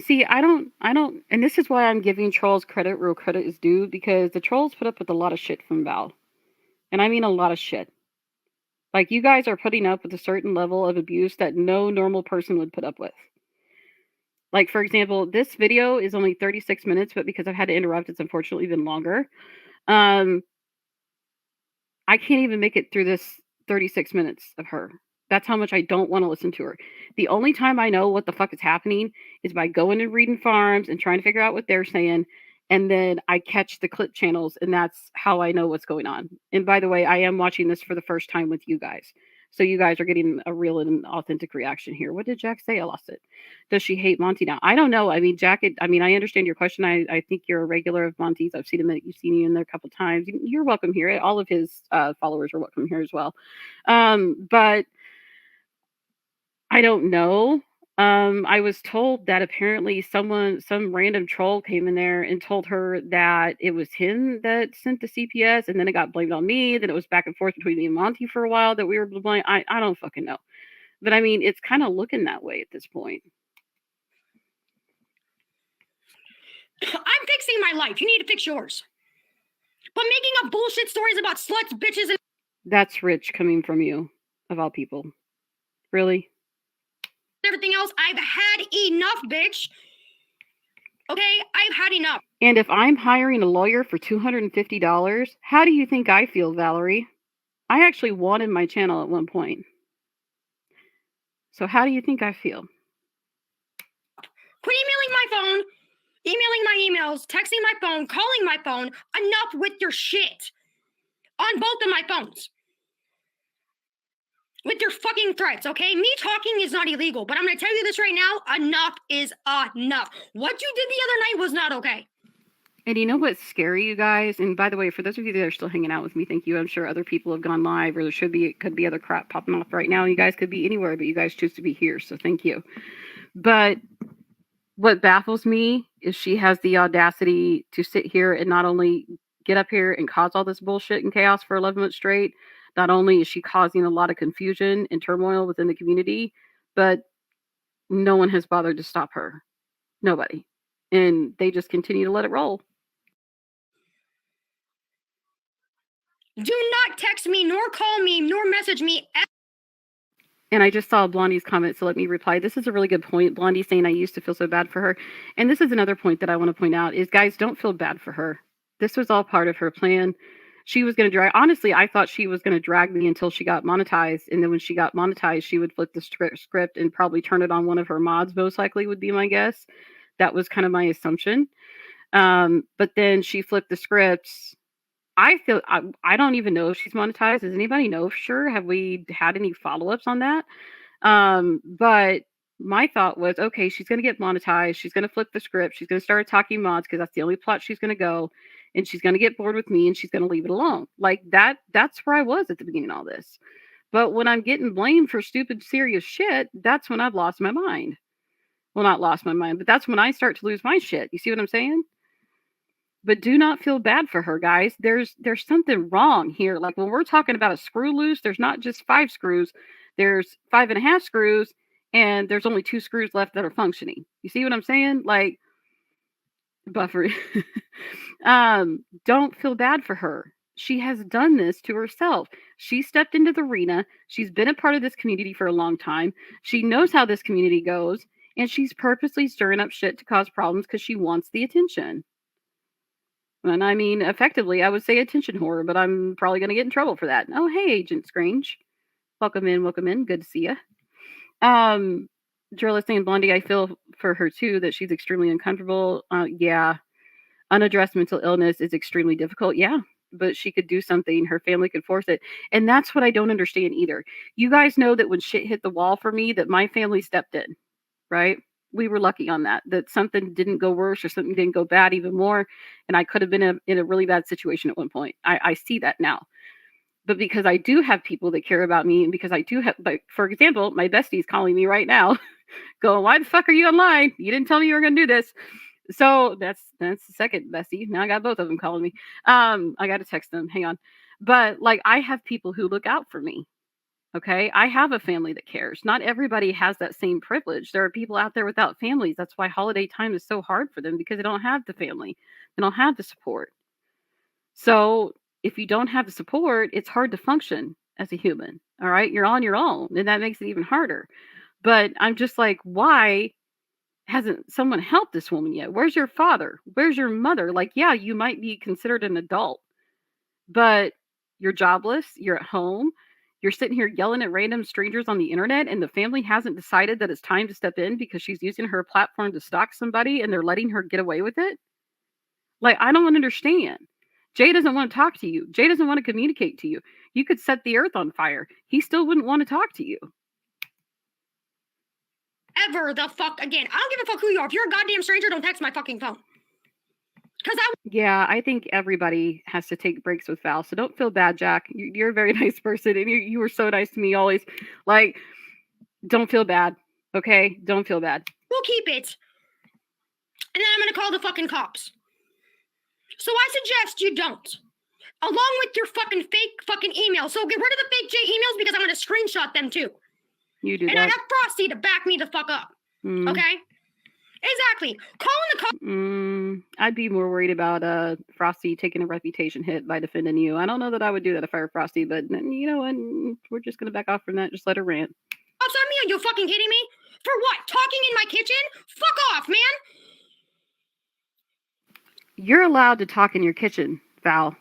See, I don't, and this is why I'm giving trolls credit where credit is due, because the trolls put up with a lot of shit from Val. And I mean a lot of shit. Like, you guys are putting up with a certain level of abuse that no normal person would put up with. Like, for example, this video is only 36 minutes, but because I've had to interrupt, it's unfortunately even longer. I can't even make it through this 36 minutes of her. That's how much I don't want to listen to her. The only time I know what the fuck is happening is by going and reading farms and trying to figure out what they're saying. And then I catch the clip channels, and that's how I know what's going on. And by the way, I am watching this for the first time with you guys. So you guys are getting a real and authentic reaction here. What did Jack say? I lost it. Does she hate Monty now? I don't know. I mean, Jack, I understand your question. I think you're a regular of Monty's. I've seen him. You've seen you in there a couple times. You're welcome here. All of his followers are welcome here as well. But I don't know. I was told that apparently some random troll came in there and told her that it was him that sent the CPS, and then it got blamed on me. Then it was back and forth between me and Monty for a while that we were blamed. I don't fucking know. But I mean, it's kind of looking that way at this point. I'm fixing my life. You need to fix yours. But making up bullshit stories about sluts, bitches, and That's rich coming from you, of all people. Really? everything else, I've had enough, bitch. Okay, I've had enough. And if I'm hiring a lawyer for $250, how do you think I feel, Valerie? I actually wanted my channel at one point. So how do you think I feel? Quit emailing my phone, emailing my emails, texting my phone, calling my phone. Enough with your shit. On both of my phones. With your fucking threats, okay? Me talking is not illegal, but I'm gonna tell you this right now, enough is enough. What you did the other night was not okay. And you know what's scary, you guys? And by the way, for those of you that are still hanging out with me, thank you. I'm sure other people have gone live, or could be other crap popping off right now. You guys could be anywhere, but you guys choose to be here, so thank you. But what baffles me is she has the audacity to sit here and not only get up here and cause all this bullshit and chaos for 11 months straight, not only is she causing a lot of confusion and turmoil within the community, but no one has bothered to stop her. Nobody. And they just continue to let it roll. Do not text me, nor call me, nor message me. And I just saw Blondie's comment, so let me reply. This is a really good point. Blondie saying I used to feel so bad for her. And this is another point that I want to point out is, guys, don't feel bad for her. This was all part of her plan. She was going to drag, honestly, I thought she was going to drag me until she got monetized. And then when she got monetized, she would flip the script and probably turn it on one of her mods, most likely would be my guess. That was kind of my assumption. But then she flipped the scripts. I don't even know if she's monetized. Does anybody know for sure? Have we had any follow-ups on that? But my thought was, okay, she's gonna get monetized. She's gonna flip the script. She's gonna start attacking mods because that's the only plot she's gonna go. And she's gonna get bored with me and she's gonna leave it alone. Like that's where I was at the beginning of all this. But when I'm getting blamed for stupid, serious shit, that's when I've lost my mind. Well, not lost my mind, but that's when I start to lose my shit. You see what I'm saying? But do not feel bad for her, guys. There's something wrong here. Like when we're talking about a screw loose, there's not just 5 screws. There's 5.5 screws, and there's only 2 screws left that are functioning. You see what I'm saying? Like buffer. Don't feel bad for her. She has done this to herself. She stepped into the arena. She's been a part of this community for a long time. She knows how this community goes, and she's purposely stirring up shit to cause problems because she wants the attention. And I mean, effectively, I would say attention whore, but I'm probably going to get in trouble for that. Oh, hey, Agent Strange. Welcome in, welcome in. Good to see you. Drill is saying, Blondie, I feel for her too, that she's extremely uncomfortable. Yeah. Unaddressed mental illness is extremely difficult. Yeah. But she could do something. Her family could force it. And that's what I don't understand either. You guys know that when shit hit the wall for me, that my family stepped in, right? We were lucky on that something didn't go worse or something didn't go bad even more. And I could have been in a really bad situation at one point. I see that now. But because I do have people that care about me, and because I do have, like, for example, my bestie's calling me right now, going, why the fuck are you online? You didn't tell me you were going to do this. So that's the second bestie. Now I got both of them calling me. I got to text them. Hang on. But like, I have people who look out for me. Okay. I have a family that cares. Not everybody has that same privilege. There are people out there without families. That's why holiday time is so hard for them, because they don't have the family, they don't have the support. So if you don't have the support, it's hard to function as a human. All right. You're on your own, and that makes it even harder. But I'm just like, why hasn't someone helped this woman yet? Where's your father? Where's your mother? Like, yeah, you might be considered an adult, but you're jobless, you're at home, you're sitting here yelling at random strangers on the internet, and the family hasn't decided that it's time to step in because she's using her platform to stalk somebody and they're letting her get away with it. Like, I don't understand. Jay doesn't want to talk to you. Jay doesn't want to communicate to you. You could set the earth on fire. He still wouldn't want to talk to you. Ever the fuck again. I don't give a fuck who you are. If you're a goddamn stranger, don't text my fucking phone. Yeah, I think everybody has to take breaks with Val. So don't feel bad, Jack. You're a very nice person, and you were so nice to me always. Like, don't feel bad. Okay? Don't feel bad. We'll keep it. And then I'm going to call the fucking cops. So I suggest you don't. Along with your fucking fake fucking emails. So get rid of the fake J emails, because I'm going to screenshot them too. You do and that. I have Frosty to back me the fuck up. Okay? Exactly. Calling the cops. I'd be more worried about Frosty taking a reputation hit by defending you. I don't know that I would do that if I were Frosty, but you know what? We're just going to back off from that. Just let her rant. Cops on me? Are you fucking kidding me? For what? Talking in my kitchen? Fuck off, man. You're allowed to talk in your kitchen, Val.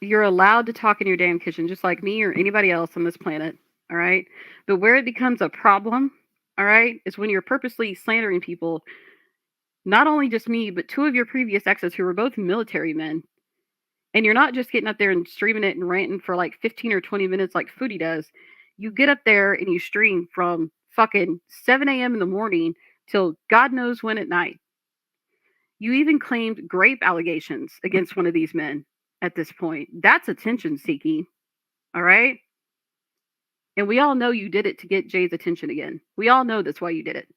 You're allowed to talk in your damn kitchen, just like me or anybody else on this planet. All right? But where it becomes a problem, all right, is when you're purposely slandering people. Not only just me, but 2 of your previous exes who were both military men. And you're not just getting up there and streaming it and ranting for like 15 or 20 minutes like Foodie does. You get up there and you stream from fucking 7 a.m. in the morning till God knows when at night. You even claimed rape allegations against one of these men at this point. That's attention seeking. All right? And we all know you did it to get Jay's attention again. We all know that's why you did it.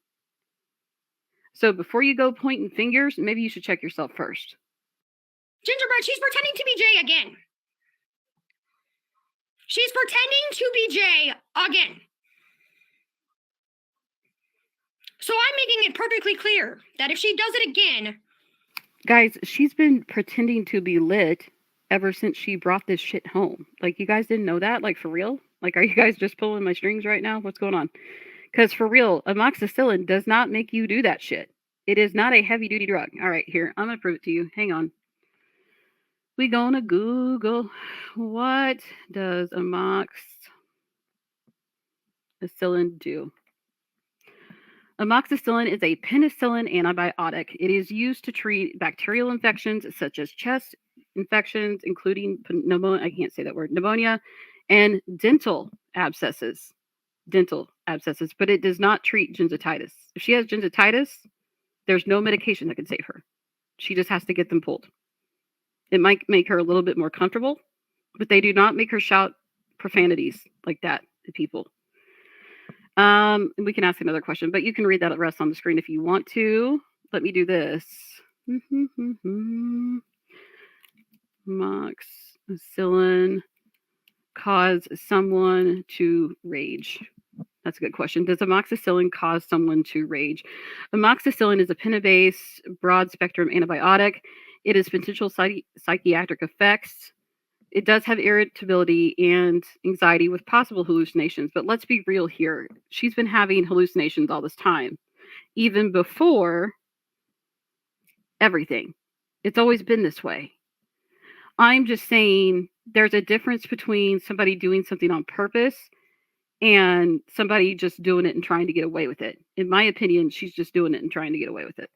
So before you go pointing fingers, maybe you should check yourself first. Gingerbread, she's pretending to be Jay again. She's pretending to be Jay again. So I'm making it perfectly clear that if she does it again, Guys, she's been pretending to be lit ever since she brought this shit home. Like, you guys didn't know that? Like, for real? Like, are you guys just pulling my strings right now? What's going on? Because for real, amoxicillin does not make you do that shit. It is not a heavy duty drug. All right, here, I'm going to prove it to you. Hang on. We gonna Google, what does amoxicillin do? Amoxicillin is a penicillin antibiotic. It is used to treat bacterial infections such as chest infections, including pneumonia, I can't say that word, pneumonia, and dental abscesses. But it does not treat gingivitis. If she has gingivitis, there's no medication that can save her. She just has to get them pulled. It might make her a little bit more comfortable, but they do not make her shout profanities like that to people. We can ask another question, but you can read that rest on the screen if you want to. Let me do this. Amoxicillin cause someone to rage? That's a good question. Does amoxicillin cause someone to rage? Amoxicillin is a pen-based, broad-spectrum antibiotic. It has potential psychiatric effects. It does have irritability and anxiety with possible hallucinations, but let's be real here. She's been having hallucinations all this time, even before everything. It's always been this way. I'm just saying there's a difference between somebody doing something on purpose and somebody just doing it and trying to get away with it. In my opinion, she's just doing it and trying to get away with it.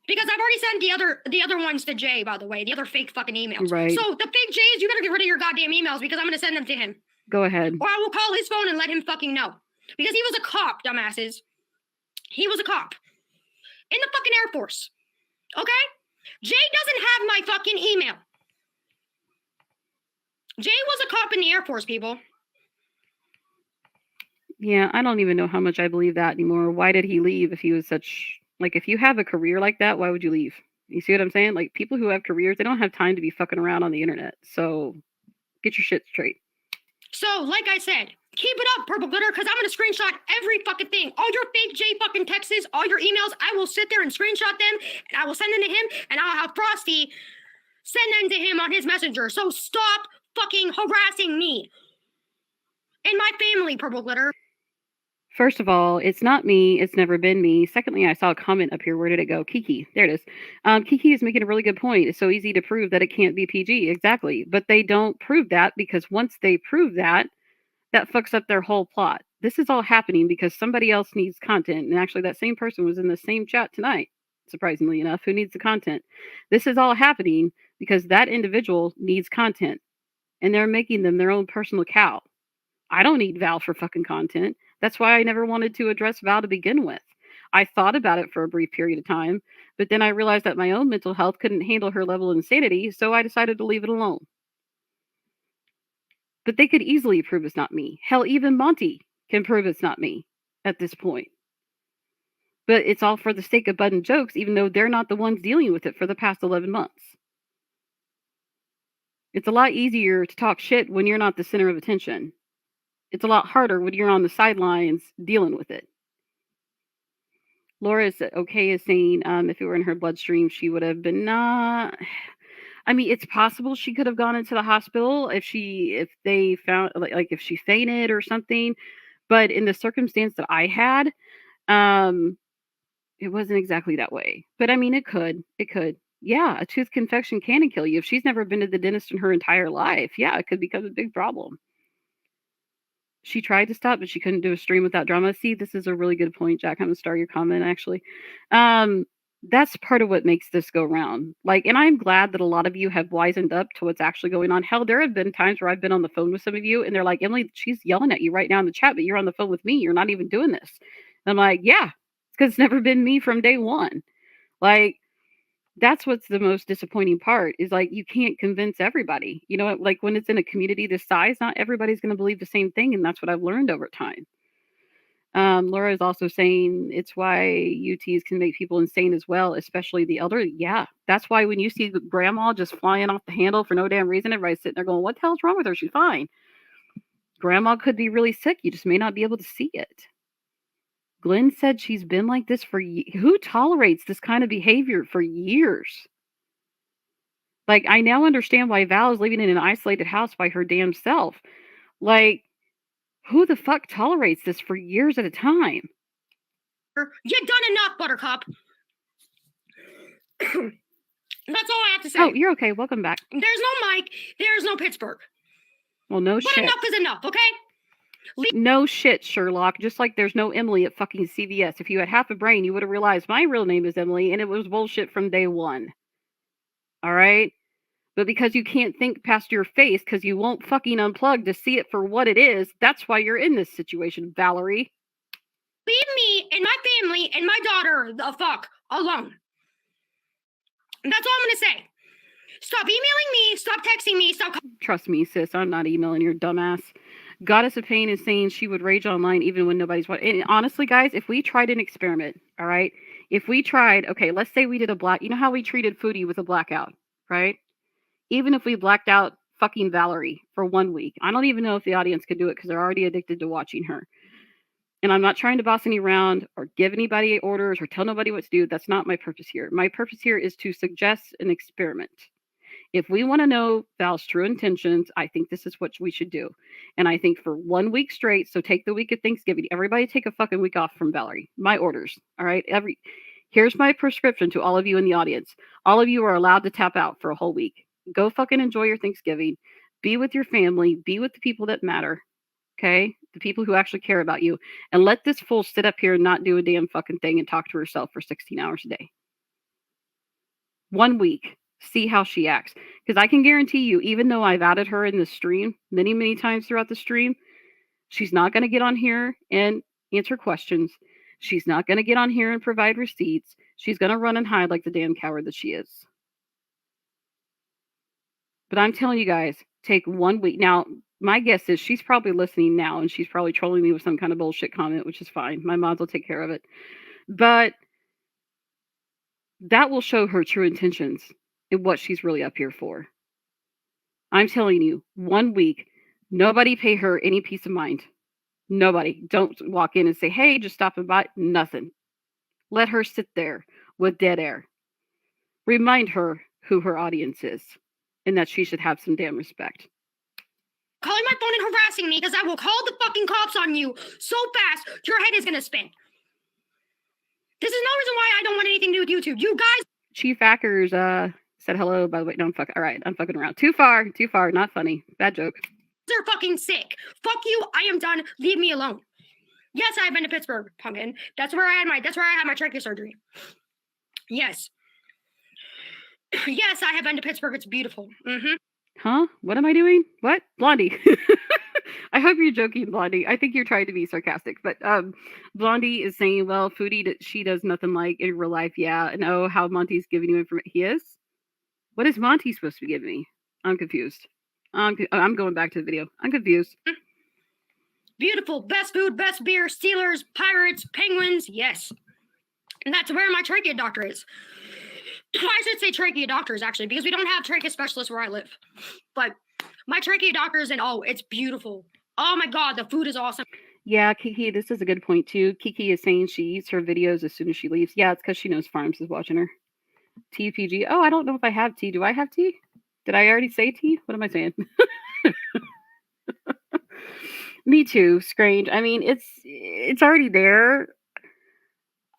because I've already sent the other ones to Jay, by the way, the other fake fucking emails. Right. So the fake Jays, you better get rid of your goddamn emails because I'm gonna send them to him. Go ahead. Or I will call his phone and let him fucking know. Because he was a cop, dumbasses. He was a cop. In the fucking Air Force. Okay? Jay doesn't have my fucking email. Jay was a cop in the Air Force, people. Yeah, I don't even know how much I believe that anymore. Why did he leave if he was such, like, if you have a career like that, why would you leave? You see what I'm saying? Like, people who have careers, they don't have time to be fucking around on the internet. So get your shit straight. So, like I said, keep it up, Purple Glitter, because I'm going to screenshot every fucking thing. All your fake J fucking texts, all your emails, I will sit there and screenshot them, and I will send them to him, and I'll have Frosty send them to him on his messenger. So stop fucking harassing me and my family, Purple Glitter. First of all, it's not me. It's never been me. Secondly, I saw a comment up here. Where did it go? Kiki. There it is. Kiki is making a really good point. It's so easy to prove that it can't be PG. Exactly. But they don't prove that because once they prove that, that fucks up their whole plot. This is all happening because somebody else needs content. And actually, that same person was in the same chat tonight, surprisingly enough, who needs the content. This is all happening because that individual needs content and they're making them their own personal cow. I don't need Val for fucking content. That's why I never wanted to address Val to begin with. I thought about it for a brief period of time, but then I realized that my own mental health couldn't handle her level of insanity, so I decided to leave it alone. But they could easily prove it's not me. Hell, even Monty can prove it's not me at this point. But it's all for the sake of button jokes, even though they're not the ones dealing with it for the past 11 months. It's a lot easier to talk shit when you're not the center of attention. It's a lot harder when you're on the sidelines dealing with it. Laura is okay is saying if it were in her bloodstream, she would have been not. I mean, it's possible she could have gone into the hospital if they found like if she fainted or something. But in the circumstance that I had, it wasn't exactly that way. But I mean, it could. Yeah, a tooth infection can kill you. If she's never been to the dentist in her entire life, yeah, it could become a big problem. She tried to stop, but she couldn't do a stream without drama. See, this is a really good point, Jack. I'm gonna star your comment actually. That's part of what makes this go round. Like, and I'm glad that a lot of you have wisened up to what's actually going on. Hell, there have been times where I've been on the phone with some of you, and they're like, Emily, she's yelling at you right now in the chat, but you're on the phone with me. You're not even doing this. And I'm like, yeah, it's because it's never been me from day one. Like, that's what's the most disappointing part is like you can't convince everybody. You know, like when it's in a community this size, not everybody's going to believe the same thing, and that's what I've learned over time. Laura is also saying it's why UTs can make people insane as well, especially the elderly. Yeah, that's why when you see grandma just flying off the handle for no damn reason, everybody's sitting there going, "What the hell's wrong with her? She's fine." Grandma could be really sick. You just may not be able to see it. Glenn said she's been like this for who tolerates this kind of behavior for years? Like, I now understand why Val is living in an isolated house by her damn self. Like, who the fuck tolerates this for years at a time? You've done enough, Buttercup. That's all I have to say. Oh, you're okay. Welcome back. There's no Mike. There's no Pittsburgh. Well, no but shit. Enough is enough, okay? No shit, Sherlock. Just like there's no Emily at fucking CVS. If you had half a brain, you would have realized my real name is Emily, and it was bullshit from day one. All right? But because you can't think past your face because you won't fucking unplug to see it for what it is, that's why you're in this situation, Valerie. Leave me and my family and my daughter the fuck alone. That's all I'm gonna say. Stop emailing me. Stop texting me. Stop. Trust me, sis. I'm not emailing your dumbass. Goddess of Pain is saying she would rage online even when nobody's watching. And honestly, guys, if we tried an experiment, all right? If we tried, okay, let's say we did a black. You know how we treated Foodie with a blackout, right? Even if we blacked out fucking Valerie for 1 week, I don't even know if the audience could do it because they're already addicted to watching her. And I'm not trying to boss any around or give anybody orders or tell nobody what to do. That's not my purpose here. My purpose here is to suggest an experiment. If we want to know Val's true intentions, I think this is what we should do. And I think for 1 week straight, so take the week of Thanksgiving, everybody take a fucking week off from Valerie. My orders. All right. Here's my prescription to all of you in the audience. All of you are allowed to tap out for a whole week. Go fucking enjoy your Thanksgiving. Be with your family. Be with the people that matter. Okay? The people who actually care about you. And let this fool sit up here and not do a damn fucking thing and talk to herself for 16 hours a day. 1 week. See how she acts. Because I can guarantee you, even though I've outed her in the stream many, many times throughout the stream, she's not going to get on here and answer questions. She's not going to get on here and provide receipts. She's going to run and hide like the damn coward that she is. But I'm telling you guys, take 1 week. Now, my guess is she's probably listening now and she's probably trolling me with some kind of bullshit comment, which is fine. My mods will take care of it. But that will show her true intentions and what she's really up here for. I'm telling you, 1 week, nobody pay her any peace of mind. Nobody. Don't walk in and say, hey, just stopping by. Nothing. Let her sit there with dead air. Remind her who her audience is and that she should have some damn respect. Calling my phone and harassing me because I will call the fucking cops on you so fast your head is gonna spin. This is no reason why I don't want anything to do with YouTube. You guys. Chief Ackers said hello, by the way. No, all right, I'm fucking around. Too far, not funny. Bad joke. They're fucking sick. Fuck you. I am done. Leave me alone. Yes, I've been to Pittsburgh, pumpkin. That's where I had my trachea surgery. Yes. Yes, I have been to Pittsburgh. It's beautiful. Mm-hmm. Huh? What am I doing? What? Blondie. I hope you're joking, Blondie. I think you're trying to be sarcastic. But Blondie is saying, well, Foodie, she does nothing like in real life. Yeah. And oh, how Monty's giving you information. He is? What is Monty supposed to be giving me? I'm confused. I'm going back to the video. I'm confused. Beautiful. Best food, best beer, Steelers, Pirates, Penguins. Yes. And that's where my trachea doctor is. I should say trachea doctors, actually, because we don't have trachea specialists where I live. But my trachea doctors, and oh, it's beautiful. Oh my God, the food is awesome. Yeah, Kiki, this is a good point too. Kiki is saying she eats her videos as soon as she leaves. Yeah, it's because she knows Farms is watching her. TPG. Oh, I don't know if I have tea. Do I have tea? Did I already say tea? What am I saying? Me too, Scrange. I mean, it's already there.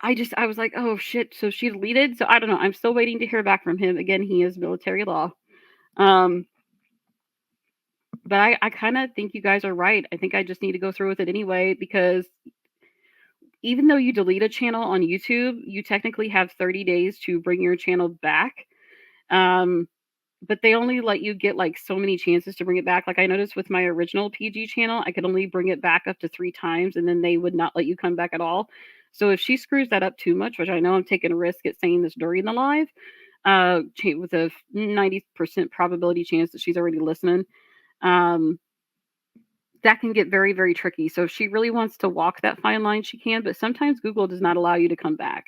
I was like, oh shit, so she deleted? So I don't know. I'm still waiting to hear back from him. Again, he is military law. But I kind of think you guys are right. I think I just need to go through with it anyway, because even though you delete a channel on YouTube, you technically have 30 days to bring your channel back. But they only let you get like so many chances to bring it back. Like I noticed with my original PG channel, I could only bring it back up to 3 times and then they would not let you come back at all. So if she screws that up too much, which I know I'm taking a risk at saying this during the live, with a 90% probability chance that she's already listening, that can get very, very tricky. So if she really wants to walk that fine line, she can, but sometimes Google does not allow you to come back.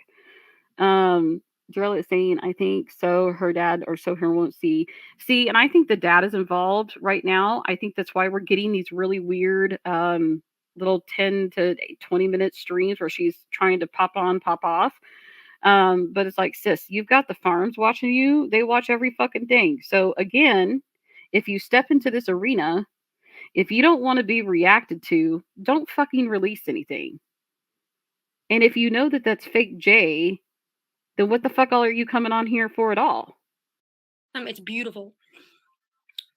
Jarrell is saying, I think so her dad or so her won't see. See, and I think the dad is involved right now. I think that's why we're getting these really weird little 10 to 20-minute streams where she's trying to pop on, pop off. But it's like, sis, you've got the farms watching you. They watch every fucking thing. So again, if you step into this arena, if you don't want to be reacted to, don't fucking release anything. And if you know that that's fake Jay, then what the fuck all are you coming on here for at all? It's beautiful.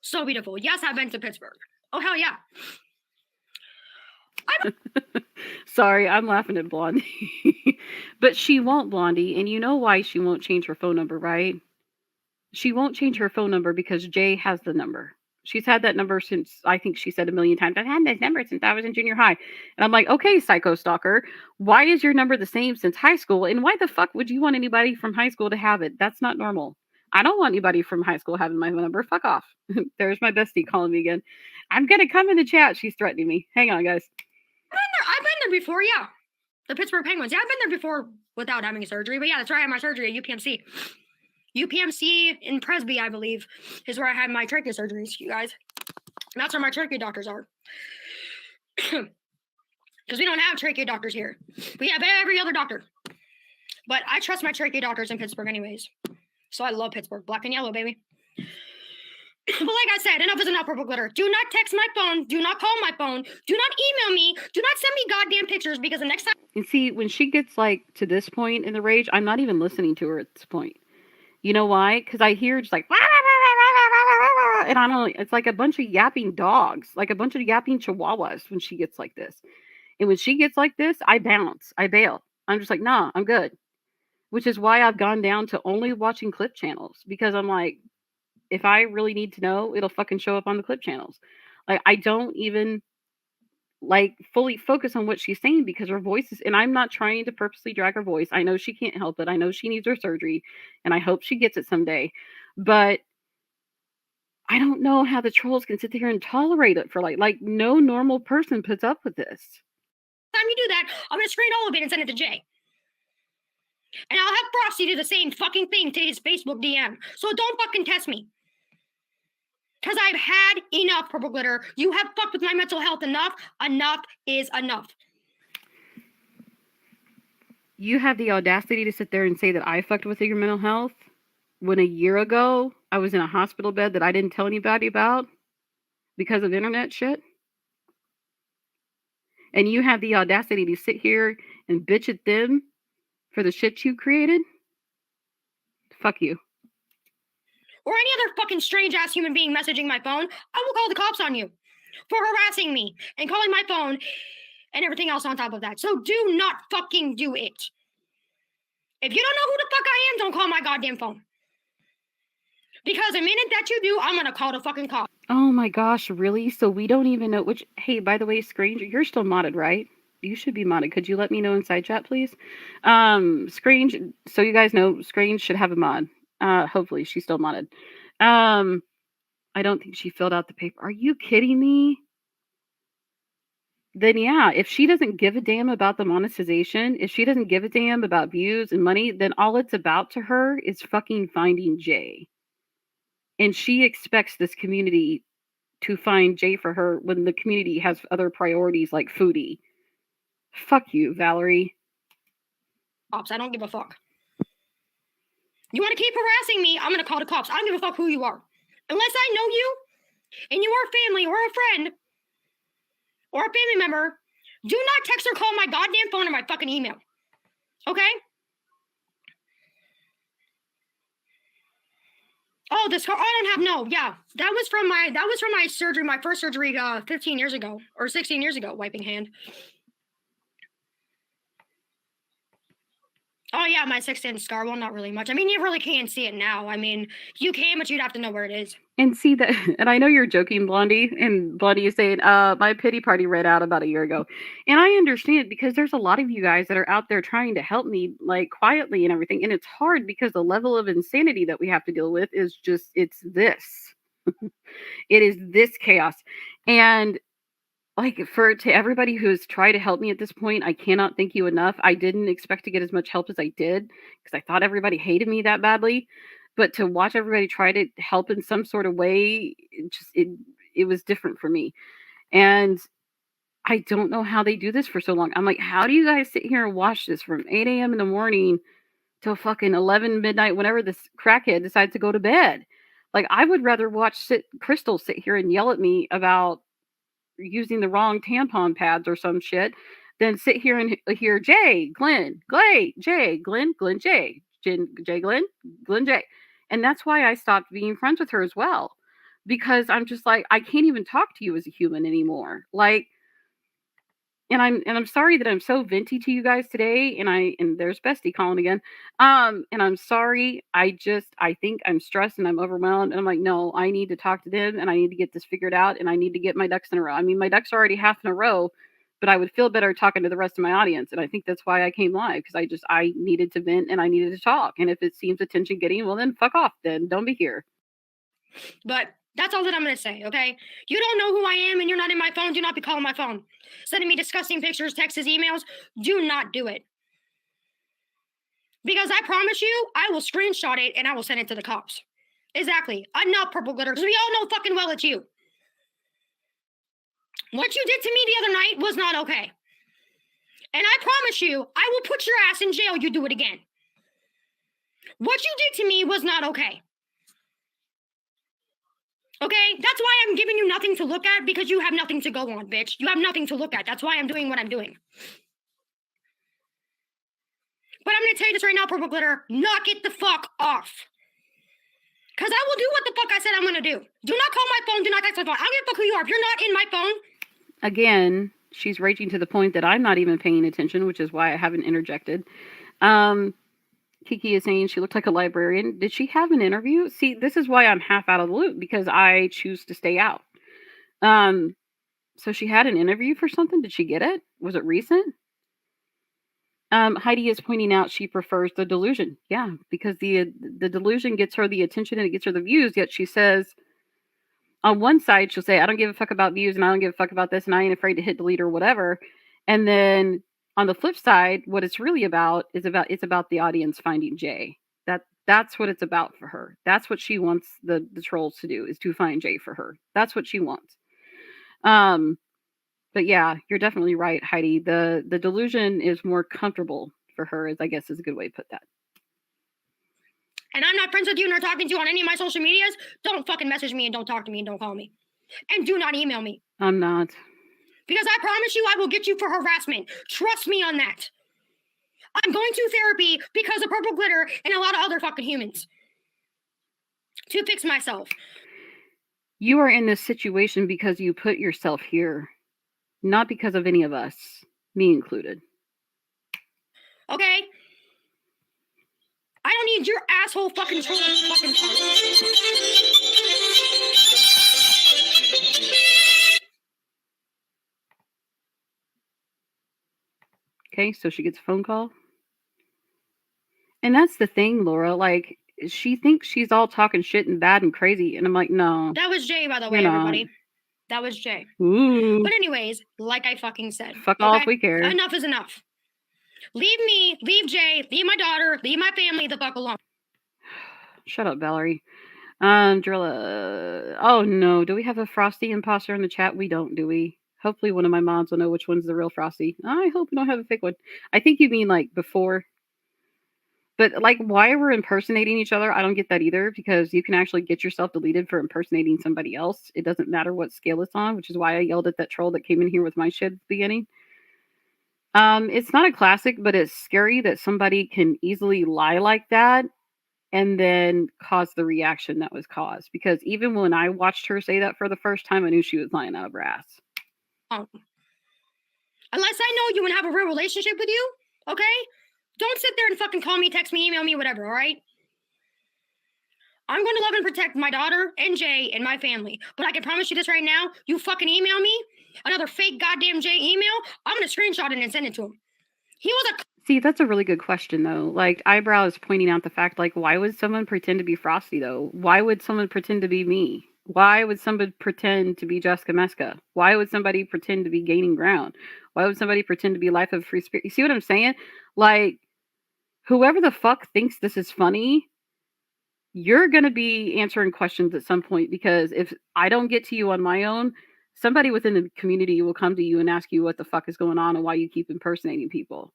So beautiful. Yes, I've been to Pittsburgh. Oh, hell yeah. Sorry, I'm laughing at Blondie. But she won't, Blondie, and you know why she won't change her phone number, right? She won't change her phone number because Jay has the number. She's had that number since, I think she said a million times, I've had this number since I was in junior high. And I'm like, okay, psycho stalker, why is your number the same since high school? And why the fuck would you want anybody from high school to have it? That's not normal. I don't want anybody from high school having my number. Fuck off. There's my bestie calling me again. I'm going to come in the chat. She's threatening me. Hang on, guys. I've been there before, yeah. The Pittsburgh Penguins. Yeah, I've been there before without having surgery. But yeah, that's where I had my surgery at UPMC. UPMC in Presby, I believe, is where I had my trachea surgeries, you guys. And that's where my trachea doctors are. Because we don't have trachea doctors here. We have every other doctor. But I trust my trachea doctors in Pittsburgh anyways. So I love Pittsburgh. Black and yellow, baby. But like I said, enough is enough, Purple Glitter. Do not text my phone. Do not call my phone. Do not email me. Do not send me goddamn pictures because the next time... And see, when she gets like to this point in the rage, I'm not even listening to her at this point. You know why? Because I hear just like, and I don't know, it's like a bunch of yapping dogs, like a bunch of yapping chihuahuas when she gets like this. And when she gets like this, I bounce, I bail. I'm just like, nah, I'm good. Which is why I've gone down to only watching clip channels because I'm like, if I really need to know, it'll fucking show up on the clip channels. Like, I don't even like fully focus on what she's saying because her voice is, and I'm not trying to purposely drag her voice. I know she can't help it. I know she needs her surgery and I hope she gets it someday. But I don't know how the trolls can sit there and tolerate it for like no normal person puts up with this. Time you do that, I'm gonna screen all of it and send it to Jay. And I'll have Frosty do the same fucking thing to his Facebook DM. So don't fucking test me. Because I've had enough, Purple Glitter. You have fucked with my mental health enough. Enough is enough. You have the audacity to sit there and say that I fucked with your mental health when a year ago I was in a hospital bed that I didn't tell anybody about because of internet shit. And you have the audacity to sit here and bitch at them for the shit you created? Fuck you. Or any other fucking strange ass human being messaging my phone, I will call the cops on you for harassing me and calling my phone and everything else on top of that. So do not fucking do it. If you don't know who the fuck I am, don't call my goddamn phone. Because the minute that you do, I'm gonna call the fucking cops. Oh my gosh, really? So we don't even know which. Hey, by the way, Screen, you're still modded, right? You should be modded. Could you let me know in side chat, please? Screen, so you guys know, Screen should have a mod. Hopefully she's still modded. I don't think she filled out the paper. Are you kidding me? Then yeah, if she doesn't give a damn about the monetization, if she doesn't give a damn about views and money, then all it's about to her is fucking finding Jay. And she expects this community to find Jay for her when the community has other priorities like foodie. Fuck you, Valerie. Cops, I don't give a fuck. You want to keep harassing me, I'm gonna call the cops. I don't give a fuck who you are. Unless I know you, and you are family or a friend, or a family member, do not text or call my goddamn phone or my fucking email. Okay? Oh, this car. I don't have no. Yeah, that was from my surgery, my first surgery, 15 years ago or 16 years ago. Wiping hand. Oh yeah, my 6-inch scar. Well, not really much. I mean, you really can't see it now. I mean, you can, but you'd have to know where it is. And see that, and I know you're joking, Blondie, and Blondie is saying, my pity party read out about a year ago. And I understand because there's a lot of you guys that are out there trying to help me, like, quietly and everything. And it's hard because the level of insanity that we have to deal with is just, it's this. It is this chaos. And like to everybody who's tried to help me at this point, I cannot thank you enough. I didn't expect to get as much help as I did because I thought everybody hated me that badly. But to watch everybody try to help in some sort of way, it was different for me. And I don't know how they do this for so long. I'm like, how do you guys sit here and watch this from 8 a.m. in the morning till fucking 11 midnight whenever this crackhead decides to go to bed? Like, I would rather watch Crystal sit here and yell at me about using the wrong tampon pads or some shit than sit here and hear Jay, Glenn, Glay, Jay, Glenn, Glenn, Jay, Jay, Glenn, Glenn, Jay. And that's why I stopped being friends with her as well. Because I'm just like, I can't even talk to you as a human anymore. Like, and I'm sorry that I'm so venti to you guys today, and there's Bestie calling again. And I'm sorry. I think I'm stressed and I'm overwhelmed, and I'm like, no, I need to talk to them, and I need to get this figured out, and I need to get my ducks in a row. I mean, my ducks are already half in a row, but I would feel better talking to the rest of my audience, and I think that's why I came live, because I needed to vent and I needed to talk, and if it seems attention getting, well, then fuck off, then don't be here. But that's all that I'm going to say, okay? You don't know who I am and you're not in my phone. Do not be calling my phone. Sending me disgusting pictures, texts, emails. Do not do it. Because I promise you, I will screenshot it and I will send it to the cops. Exactly. I'm not Purple Glitter because we all know fucking well it's you. What you did to me the other night was not okay. And I promise you, I will put your ass in jail. You do it again. What you did to me was not okay. Okay? That's why I'm giving you nothing to look at, because you have nothing to go on, bitch. You have nothing to look at. That's why I'm doing what I'm doing. But I'm going to tell you this right now, Purple Glitter. Knock it the fuck off. Because I will do what the fuck I said I'm going to do. Do not call my phone. Do not text my phone. I don't give a fuck who you are. If you're not in my phone. Again, she's raging to the point that I'm not even paying attention, which is why I haven't interjected. Kiki is saying she looked like a librarian. Did she have an interview? See, this is why I'm half out of the loop, because I choose to stay out. So she had an interview for something. Did she get it? Was it recent? Heidi is pointing out she prefers the delusion. Yeah, because the delusion gets her the attention and it gets her the views. Yet she says, on one side, she'll say, I don't give a fuck about views and I don't give a fuck about this and I ain't afraid to hit delete or whatever. And then on the flip side, what it's really about is it's about the audience finding Jay. That's what it's about for her. That's what she wants the trolls to do, is to find Jay for her. That's what she wants. But yeah, you're definitely right, Heidi. The delusion is more comfortable for her, I guess is a good way to put that. And I'm not friends with you nor talking to you on any of my social medias. Don't fucking message me and don't talk to me and don't call me. And do not email me. I'm not. Because I promise you I will get you for harassment. Trust me on that. I'm going to therapy because of Purple Glitter and a lot of other fucking humans. To fix myself. You are in this situation because you put yourself here. Not because of any of us. Me included. Okay? I don't need your asshole fucking troll fucking talk. Okay, so she gets a phone call. And that's the thing, Laura. Like, she thinks she's all talking shit and bad and crazy. And I'm like, no. That was Jay, by the way, everybody. That was Jay. Ooh. But anyways, like I fucking said. Fuck all if we care. Enough is enough. Leave me, leave Jay, leave my daughter, leave my family the fuck alone. Shut up, Valerie. Drilla. Oh no, do we have a Frosty imposter in the chat? We don't, do we? Hopefully one of my mods will know which one's the real Frosty. I hope we don't have a fake one. I think you mean like before. But like, why we're impersonating each other, I don't get that either, because you can actually get yourself deleted for impersonating somebody else. It doesn't matter what scale it's on, which is why I yelled at that troll that came in here with my shit at the beginning. It's not a classic, but it's scary that somebody can easily lie like that and then cause the reaction that was caused. Because even when I watched her say that for the first time, I knew she was lying out of her ass. Unless I know you and have a real relationship with you, okay? Don't sit there and fucking call me, text me, email me, whatever, all right? I'm going to love and protect my daughter and Jay and my family. But I can promise you this right now, you fucking email me, another fake goddamn Jay email, I'm going to screenshot it and send it to him. He was a... See, that's a really good question, though. Like, Eyebrow is pointing out the fact, like, why would someone pretend to be Frosty, though? Why would someone pretend to be me? Why would somebody pretend to be Jessica Meska? Why would somebody pretend to be Gaining Ground? Why would somebody pretend to be Life of Free Spirit? You see what I'm saying? Like, whoever the fuck thinks this is funny, you're going to be answering questions at some point, because if I don't get to you on my own, somebody within the community will come to you and ask you what the fuck is going on and why you keep impersonating people.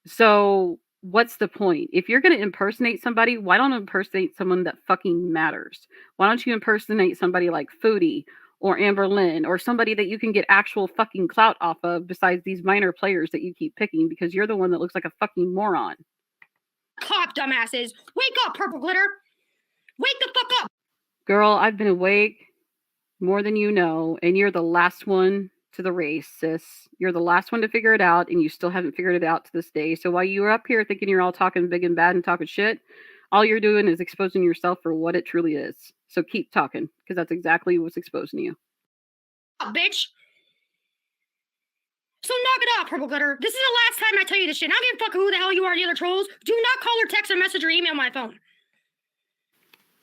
So, what's the point? If you're going to impersonate somebody, why don't impersonate someone that fucking matters? Why don't you impersonate somebody like Foodie or Amber Lynn or somebody that you can get actual fucking clout off of besides these minor players that you keep picking because you're the one that looks like a fucking moron? Cop, dumbasses. Wake up, Purple Glitter. Wake the fuck up. Girl, I've been awake more than you know, and you're the last one to the race, sis. You're the last one to figure it out, and you still haven't figured it out to this day. So while you're up here thinking you're all talking big and bad and talking shit, all you're doing is exposing yourself for what it truly is. So keep talking, because that's exactly what's exposing you. Oh, bitch. So knock it off, Purple Glitter. This is the last time I tell you this shit. I don't give a fuck who the hell you are, the other trolls. Do not call or text or message or email my phone.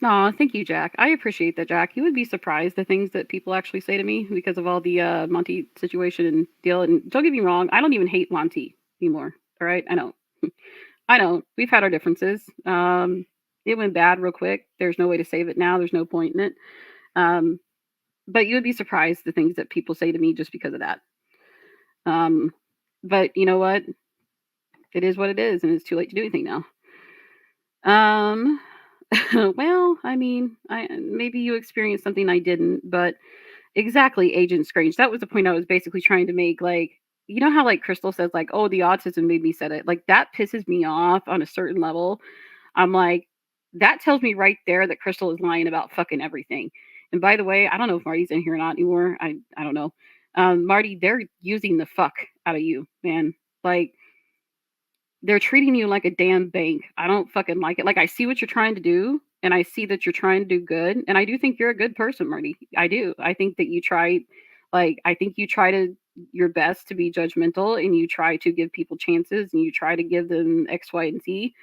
Aw, thank you, Jack. I appreciate that, Jack. You would be surprised the things that people actually say to me because of all the Monty situation and deal. And don't get me wrong, I don't even hate Monty anymore. All right, I know. I know. We've had our differences. It went bad real quick. There's no way to save it now. There's no point in it. But you would be surprised the things that people say to me just because of that. But you know what? It is what it is, and it's too late to do anything now. Well, I mean, maybe you experienced something I didn't, but exactly, Agent Strange. That was the point I was basically trying to make. Like, you know how like Crystal says, like, oh, the autism made me said it. Like that pisses me off on a certain level. I'm like, that tells me right there that Crystal is lying about fucking everything. And by the way, I don't know if Marty's in here or not anymore. I don't know. Marty, they're using the fuck out of you, man. Like they're treating you like a damn bank. I don't fucking like it. Like I see what you're trying to do and I see that you're trying to do good and I do think you're a good person, Marty. I do. I think that you try I think you try to your best to be judgmental and you try to give people chances and you try to give them X, Y, and Z.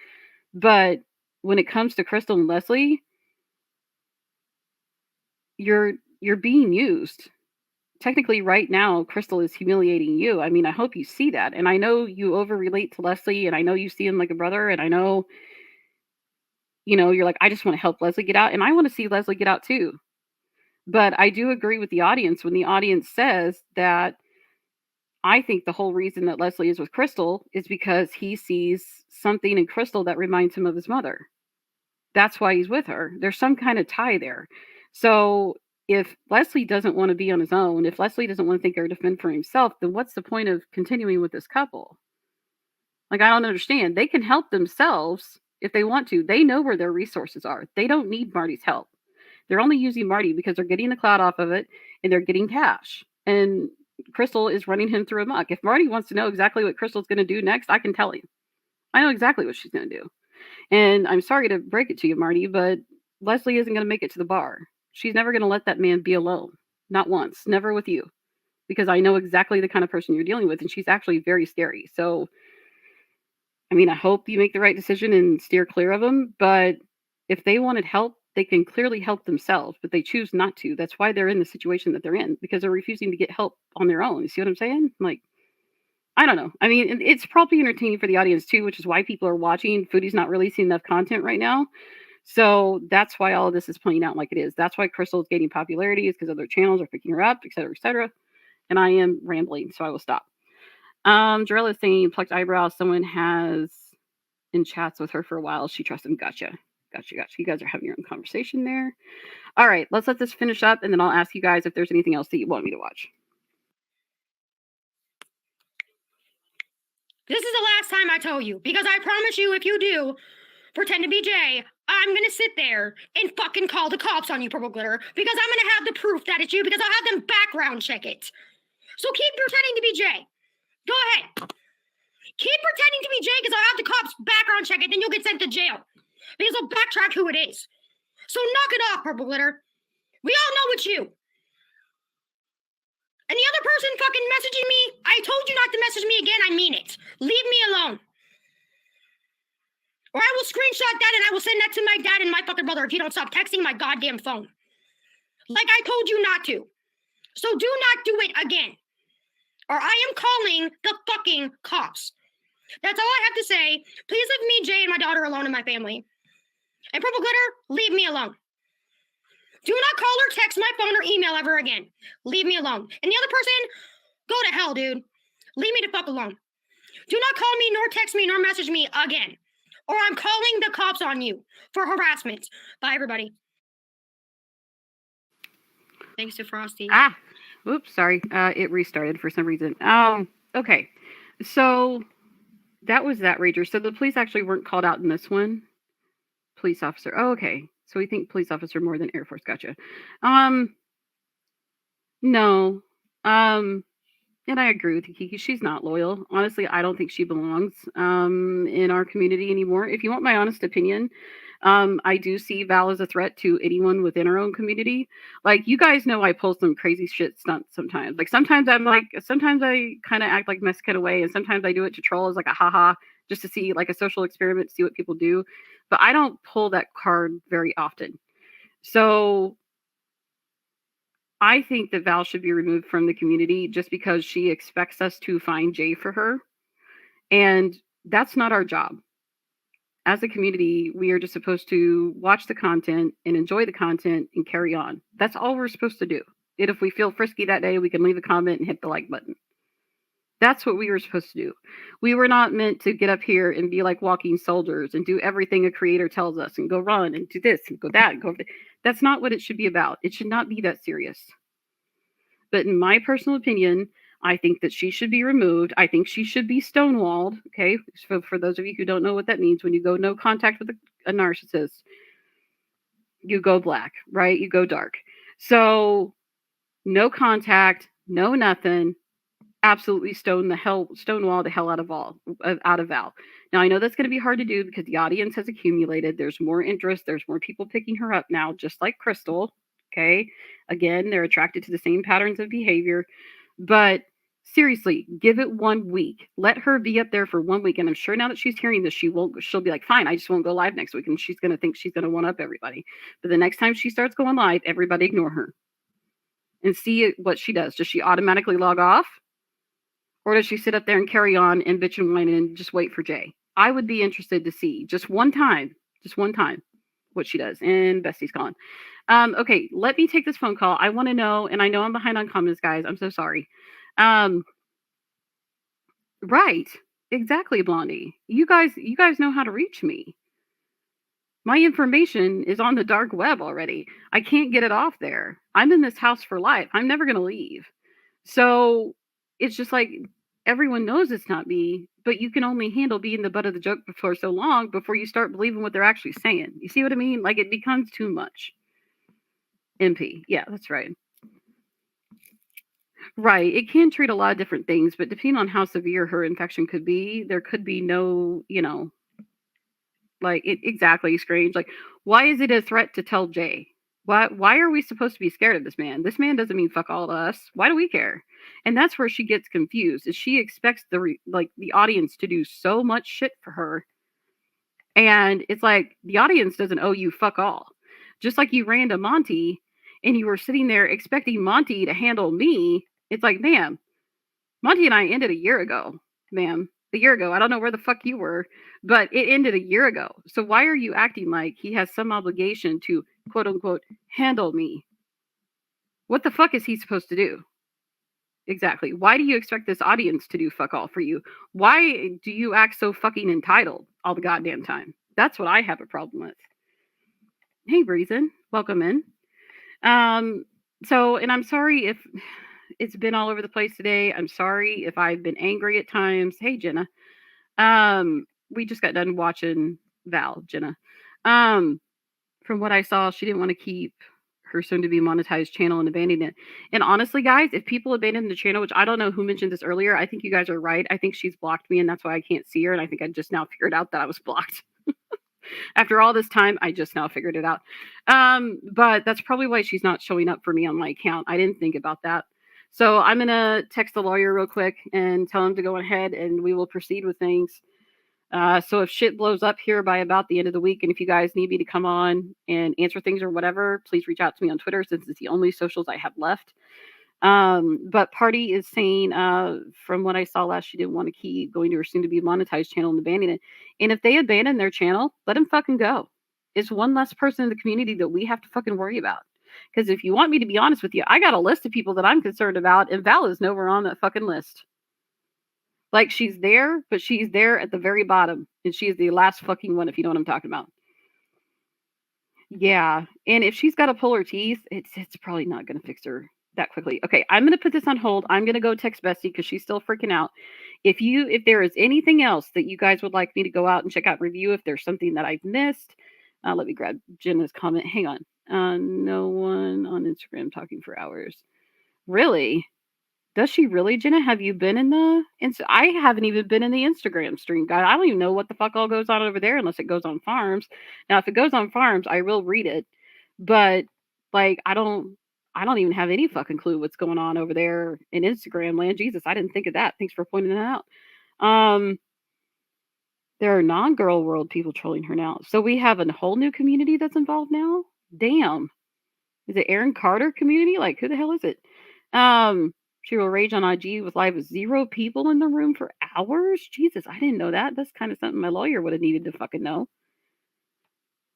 But when it comes to Crystal and Leslie, you're being used. Technically right now Crystal is humiliating you. I mean, I hope you see that. And I know you over relate to Leslie and I know you see him like a brother and I know you're like, I just want to help Leslie get out. And I want to see Leslie get out too. But I do agree with the audience when the audience says that I think the whole reason that Leslie is with Crystal is because he sees something in Crystal that reminds him of his mother. That's why he's with her. There's some kind of tie there. So if Leslie doesn't want to be on his own, if Leslie doesn't want to think or defend for himself, then what's the point of continuing with this couple? Like, I don't understand. They can help themselves if they want to. They know where their resources are. They don't need Marty's help. They're only using Marty because they're getting the clout off of it and they're getting cash. And Crystal is running him through a muck. If Marty wants to know exactly what Crystal's going to do next, I can tell him. I know exactly what she's going to do. And I'm sorry to break it to you, Marty, but Leslie isn't going to make it to the bar. She's never going to let that man be alone. Not once. Never with you. Because I know exactly the kind of person you're dealing with, and she's actually very scary. So, I mean, I hope you make the right decision and steer clear of them. But if they wanted help, they can clearly help themselves, but they choose not to. That's why they're in the situation that they're in, because they're refusing to get help on their own. You see what I'm saying? Like, I don't know. I mean, it's probably entertaining for the audience too, which is why people are watching. Foodie's not releasing enough content right now. So that's why all of this is playing out like it is. That's why Crystal is gaining popularity, is because other channels are picking her up, et cetera, et cetera. And I am rambling, so I will stop. Jarell is saying plucked eyebrows. Someone has in chats with her for a while. She trusts him. Gotcha. Gotcha. You guys are having your own conversation there. All right, let's let this finish up, and then I'll ask you guys if there's anything else that you want me to watch. This is the last time I tell you, because I promise you, if you do pretend to be Jay, I'm gonna sit there and fucking call the cops on you, Purple Glitter, because I'm gonna have the proof that it's you, because I'll have them background check it. So keep pretending to be Jay. Go ahead. Keep pretending to be Jay, because I'll have the cops background check it, then you'll get sent to jail. Because I'll backtrack who it is. So knock it off, Purple Glitter. We all know it's you. And the other person fucking messaging me, I told you not to message me again, I mean it. Leave me alone. Or I will screenshot that and I will send that to my dad and my fucking brother if you don't stop texting my goddamn phone. Like I told you not to. So do not do it again. Or I am calling the fucking cops. That's all I have to say. Please leave me, Jay, and my daughter alone and my family. And Purple Glitter, leave me alone. Do not call or text my phone or email ever again. Leave me alone. And the other person, go to hell, dude. Leave me the fuck alone. Do not call me, nor text me, nor message me again. Or I'm calling the cops on you for harassment. Bye, everybody. Thanks to Frosty. Oops, sorry. It restarted for some reason. Okay. So that was that rager. So the police actually weren't called out in this one. Police officer. Oh, okay. So we think police officer more than Air Force. Gotcha. No. And I agree with Kiki. She's not loyal. Honestly, I don't think she belongs in our community anymore. If you want my honest opinion, I do see Val as a threat to anyone within our own community. Like, you guys know I pull some crazy shit stunts sometimes. Like, sometimes sometimes I kind of act like Mexican away, and sometimes I do it to troll as like a haha, just to see like a social experiment, see what people do. But I don't pull that card very often. So I think that Val should be removed from the community just because she expects us to find Jay for her. And that's not our job. As a community, we are just supposed to watch the content and enjoy the content and carry on. That's all we're supposed to do. And if we feel frisky that day, we can leave a comment and hit the like button. That's what we were supposed to do. We were not meant to get up here and be like walking soldiers and do everything a creator tells us and go run and do this and go that and go. That's not what it should be about. It should not be that serious. But in my personal opinion, I think that she should be removed. I think she should be stonewalled. Okay. So for those of you who don't know what that means, when you go no contact with a narcissist, you go black, right? You go dark. So no contact, no nothing. Absolutely stonewall the hell out of Val. Now I know that's going to be hard to do because the audience has accumulated. There's more interest. There's more people picking her up now, just like Crystal. Okay, again, they're attracted to the same patterns of behavior. But seriously, give it 1 week. Let her be up there for 1 week, and I'm sure now that she's hearing this, she'll be like, fine, I just won't go live next week, and she's going to think she's going to one up everybody. But the next time she starts going live, everybody ignore her and see what she does. Does she automatically log off? Or does she sit up there and carry on and bitch and whine and just wait for Jay? I would be interested to see just one time, what she does. And Bestie's calling. Okay, let me take this phone call. I want to know, and I know I'm behind on comments, guys. I'm so sorry. Right. Exactly, Blondie. You guys know how to reach me. My information is on the dark web already. I can't get it off there. I'm in this house for life. I'm never going to leave. So it's just like everyone knows it's not me, but you can only handle being the butt of the joke for so long before you start believing what they're actually saying. You see what I mean? Like, it becomes too much. MP. Yeah, that's right. Right. It can treat a lot of different things, but depending on how severe her infection could be, there could be no, like, exactly, strange. Like, why is it a threat to tell Jay? Why are we supposed to be scared of this man? This man doesn't mean fuck all to us. Why do we care? And that's where she gets confused. Is she expects the audience to do so much shit for her, and it's like the audience doesn't owe you fuck all. Just like you ran to Monty, and you were sitting there expecting Monty to handle me. It's like, ma'am, Monty and I ended a year ago, ma'am. A year ago. I don't know where the fuck you were, but it ended a year ago. So why are you acting like he has some obligation to, quote unquote, handle me? What the fuck is he supposed to do? Exactly. Why do you expect this audience to do fuck all for you? Why do you act so fucking entitled all the goddamn time? That's what I have a problem with. Hey, Reason. Welcome in. So, and I'm sorry if it's been all over the place today. I'm sorry if I've been angry at times. Hey, Jenna. We just got done watching Val, Jenna. From what I saw, she didn't want to keep her soon to be monetized channel and abandoned it. And honestly, guys, if people abandon the channel, which I don't know who mentioned this earlier, I think you guys are right. I think she's blocked me, and that's why I can't see her. And I think I just now figured out that I was blocked. After all this time, I just now figured it out. But that's probably why she's not showing up for me on my account. I didn't think about that. So I'm going to text the lawyer real quick and tell him to go ahead, and we will proceed with things. So if shit blows up here by about the end of the week, and if you guys need me to come on and answer things or whatever, please reach out to me on Twitter, since it's the only socials I have left. But Party is saying, from what I saw last, she didn't want to keep going to her soon to be monetized channel and abandon it. And if they abandon their channel, let them fucking go. It's one less person in the community that we have to fucking worry about. Because if you want me to be honest with you, I got a list of people that I'm concerned about, and Val is nowhere on that fucking list. Like she's there, but she's there at the very bottom, and she is the last fucking one. If you know what I'm talking about. Yeah, and if she's gotta pull her teeth, it's probably not gonna fix her that quickly. Okay, I'm gonna put this on hold. I'm gonna go text Bessie because she's still freaking out. If there is anything else that you guys would like me to go out and check out and review, if there's something that I've missed, let me grab Jenna's comment. Hang on. No one on Instagram talking for hours. Really? Does she really, Jenna? Have you been in the I haven't even been in the Instagram stream, guy. I don't even know what the fuck all goes on over there unless it goes on farms. Now, if it goes on farms, I will read it. But like I don't even have any fucking clue what's going on over there in Instagram land. Jesus, I didn't think of that. Thanks for pointing that out. There are non-girl world people trolling her now. So we have a whole new community that's involved now? Damn. Is it Aaron Carter community? Like, who the hell is it? She will rage on IG with live with 0 people in the room for hours. Jesus, I didn't know that. That's kind of something my lawyer would have needed to fucking know.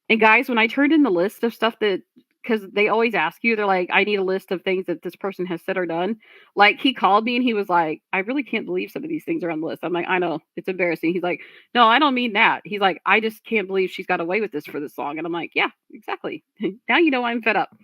And guys, when I turned in the list of stuff that, because they always ask you, they're like, I need a list of things that this person has said or done. Like, he called me and he was like, I really can't believe some of these things are on the list. I'm like, I know, it's embarrassing. He's like, no, I don't mean that. He's like, I just can't believe she's got away with this for this long. And I'm like, yeah, exactly. Now you know I'm fed up.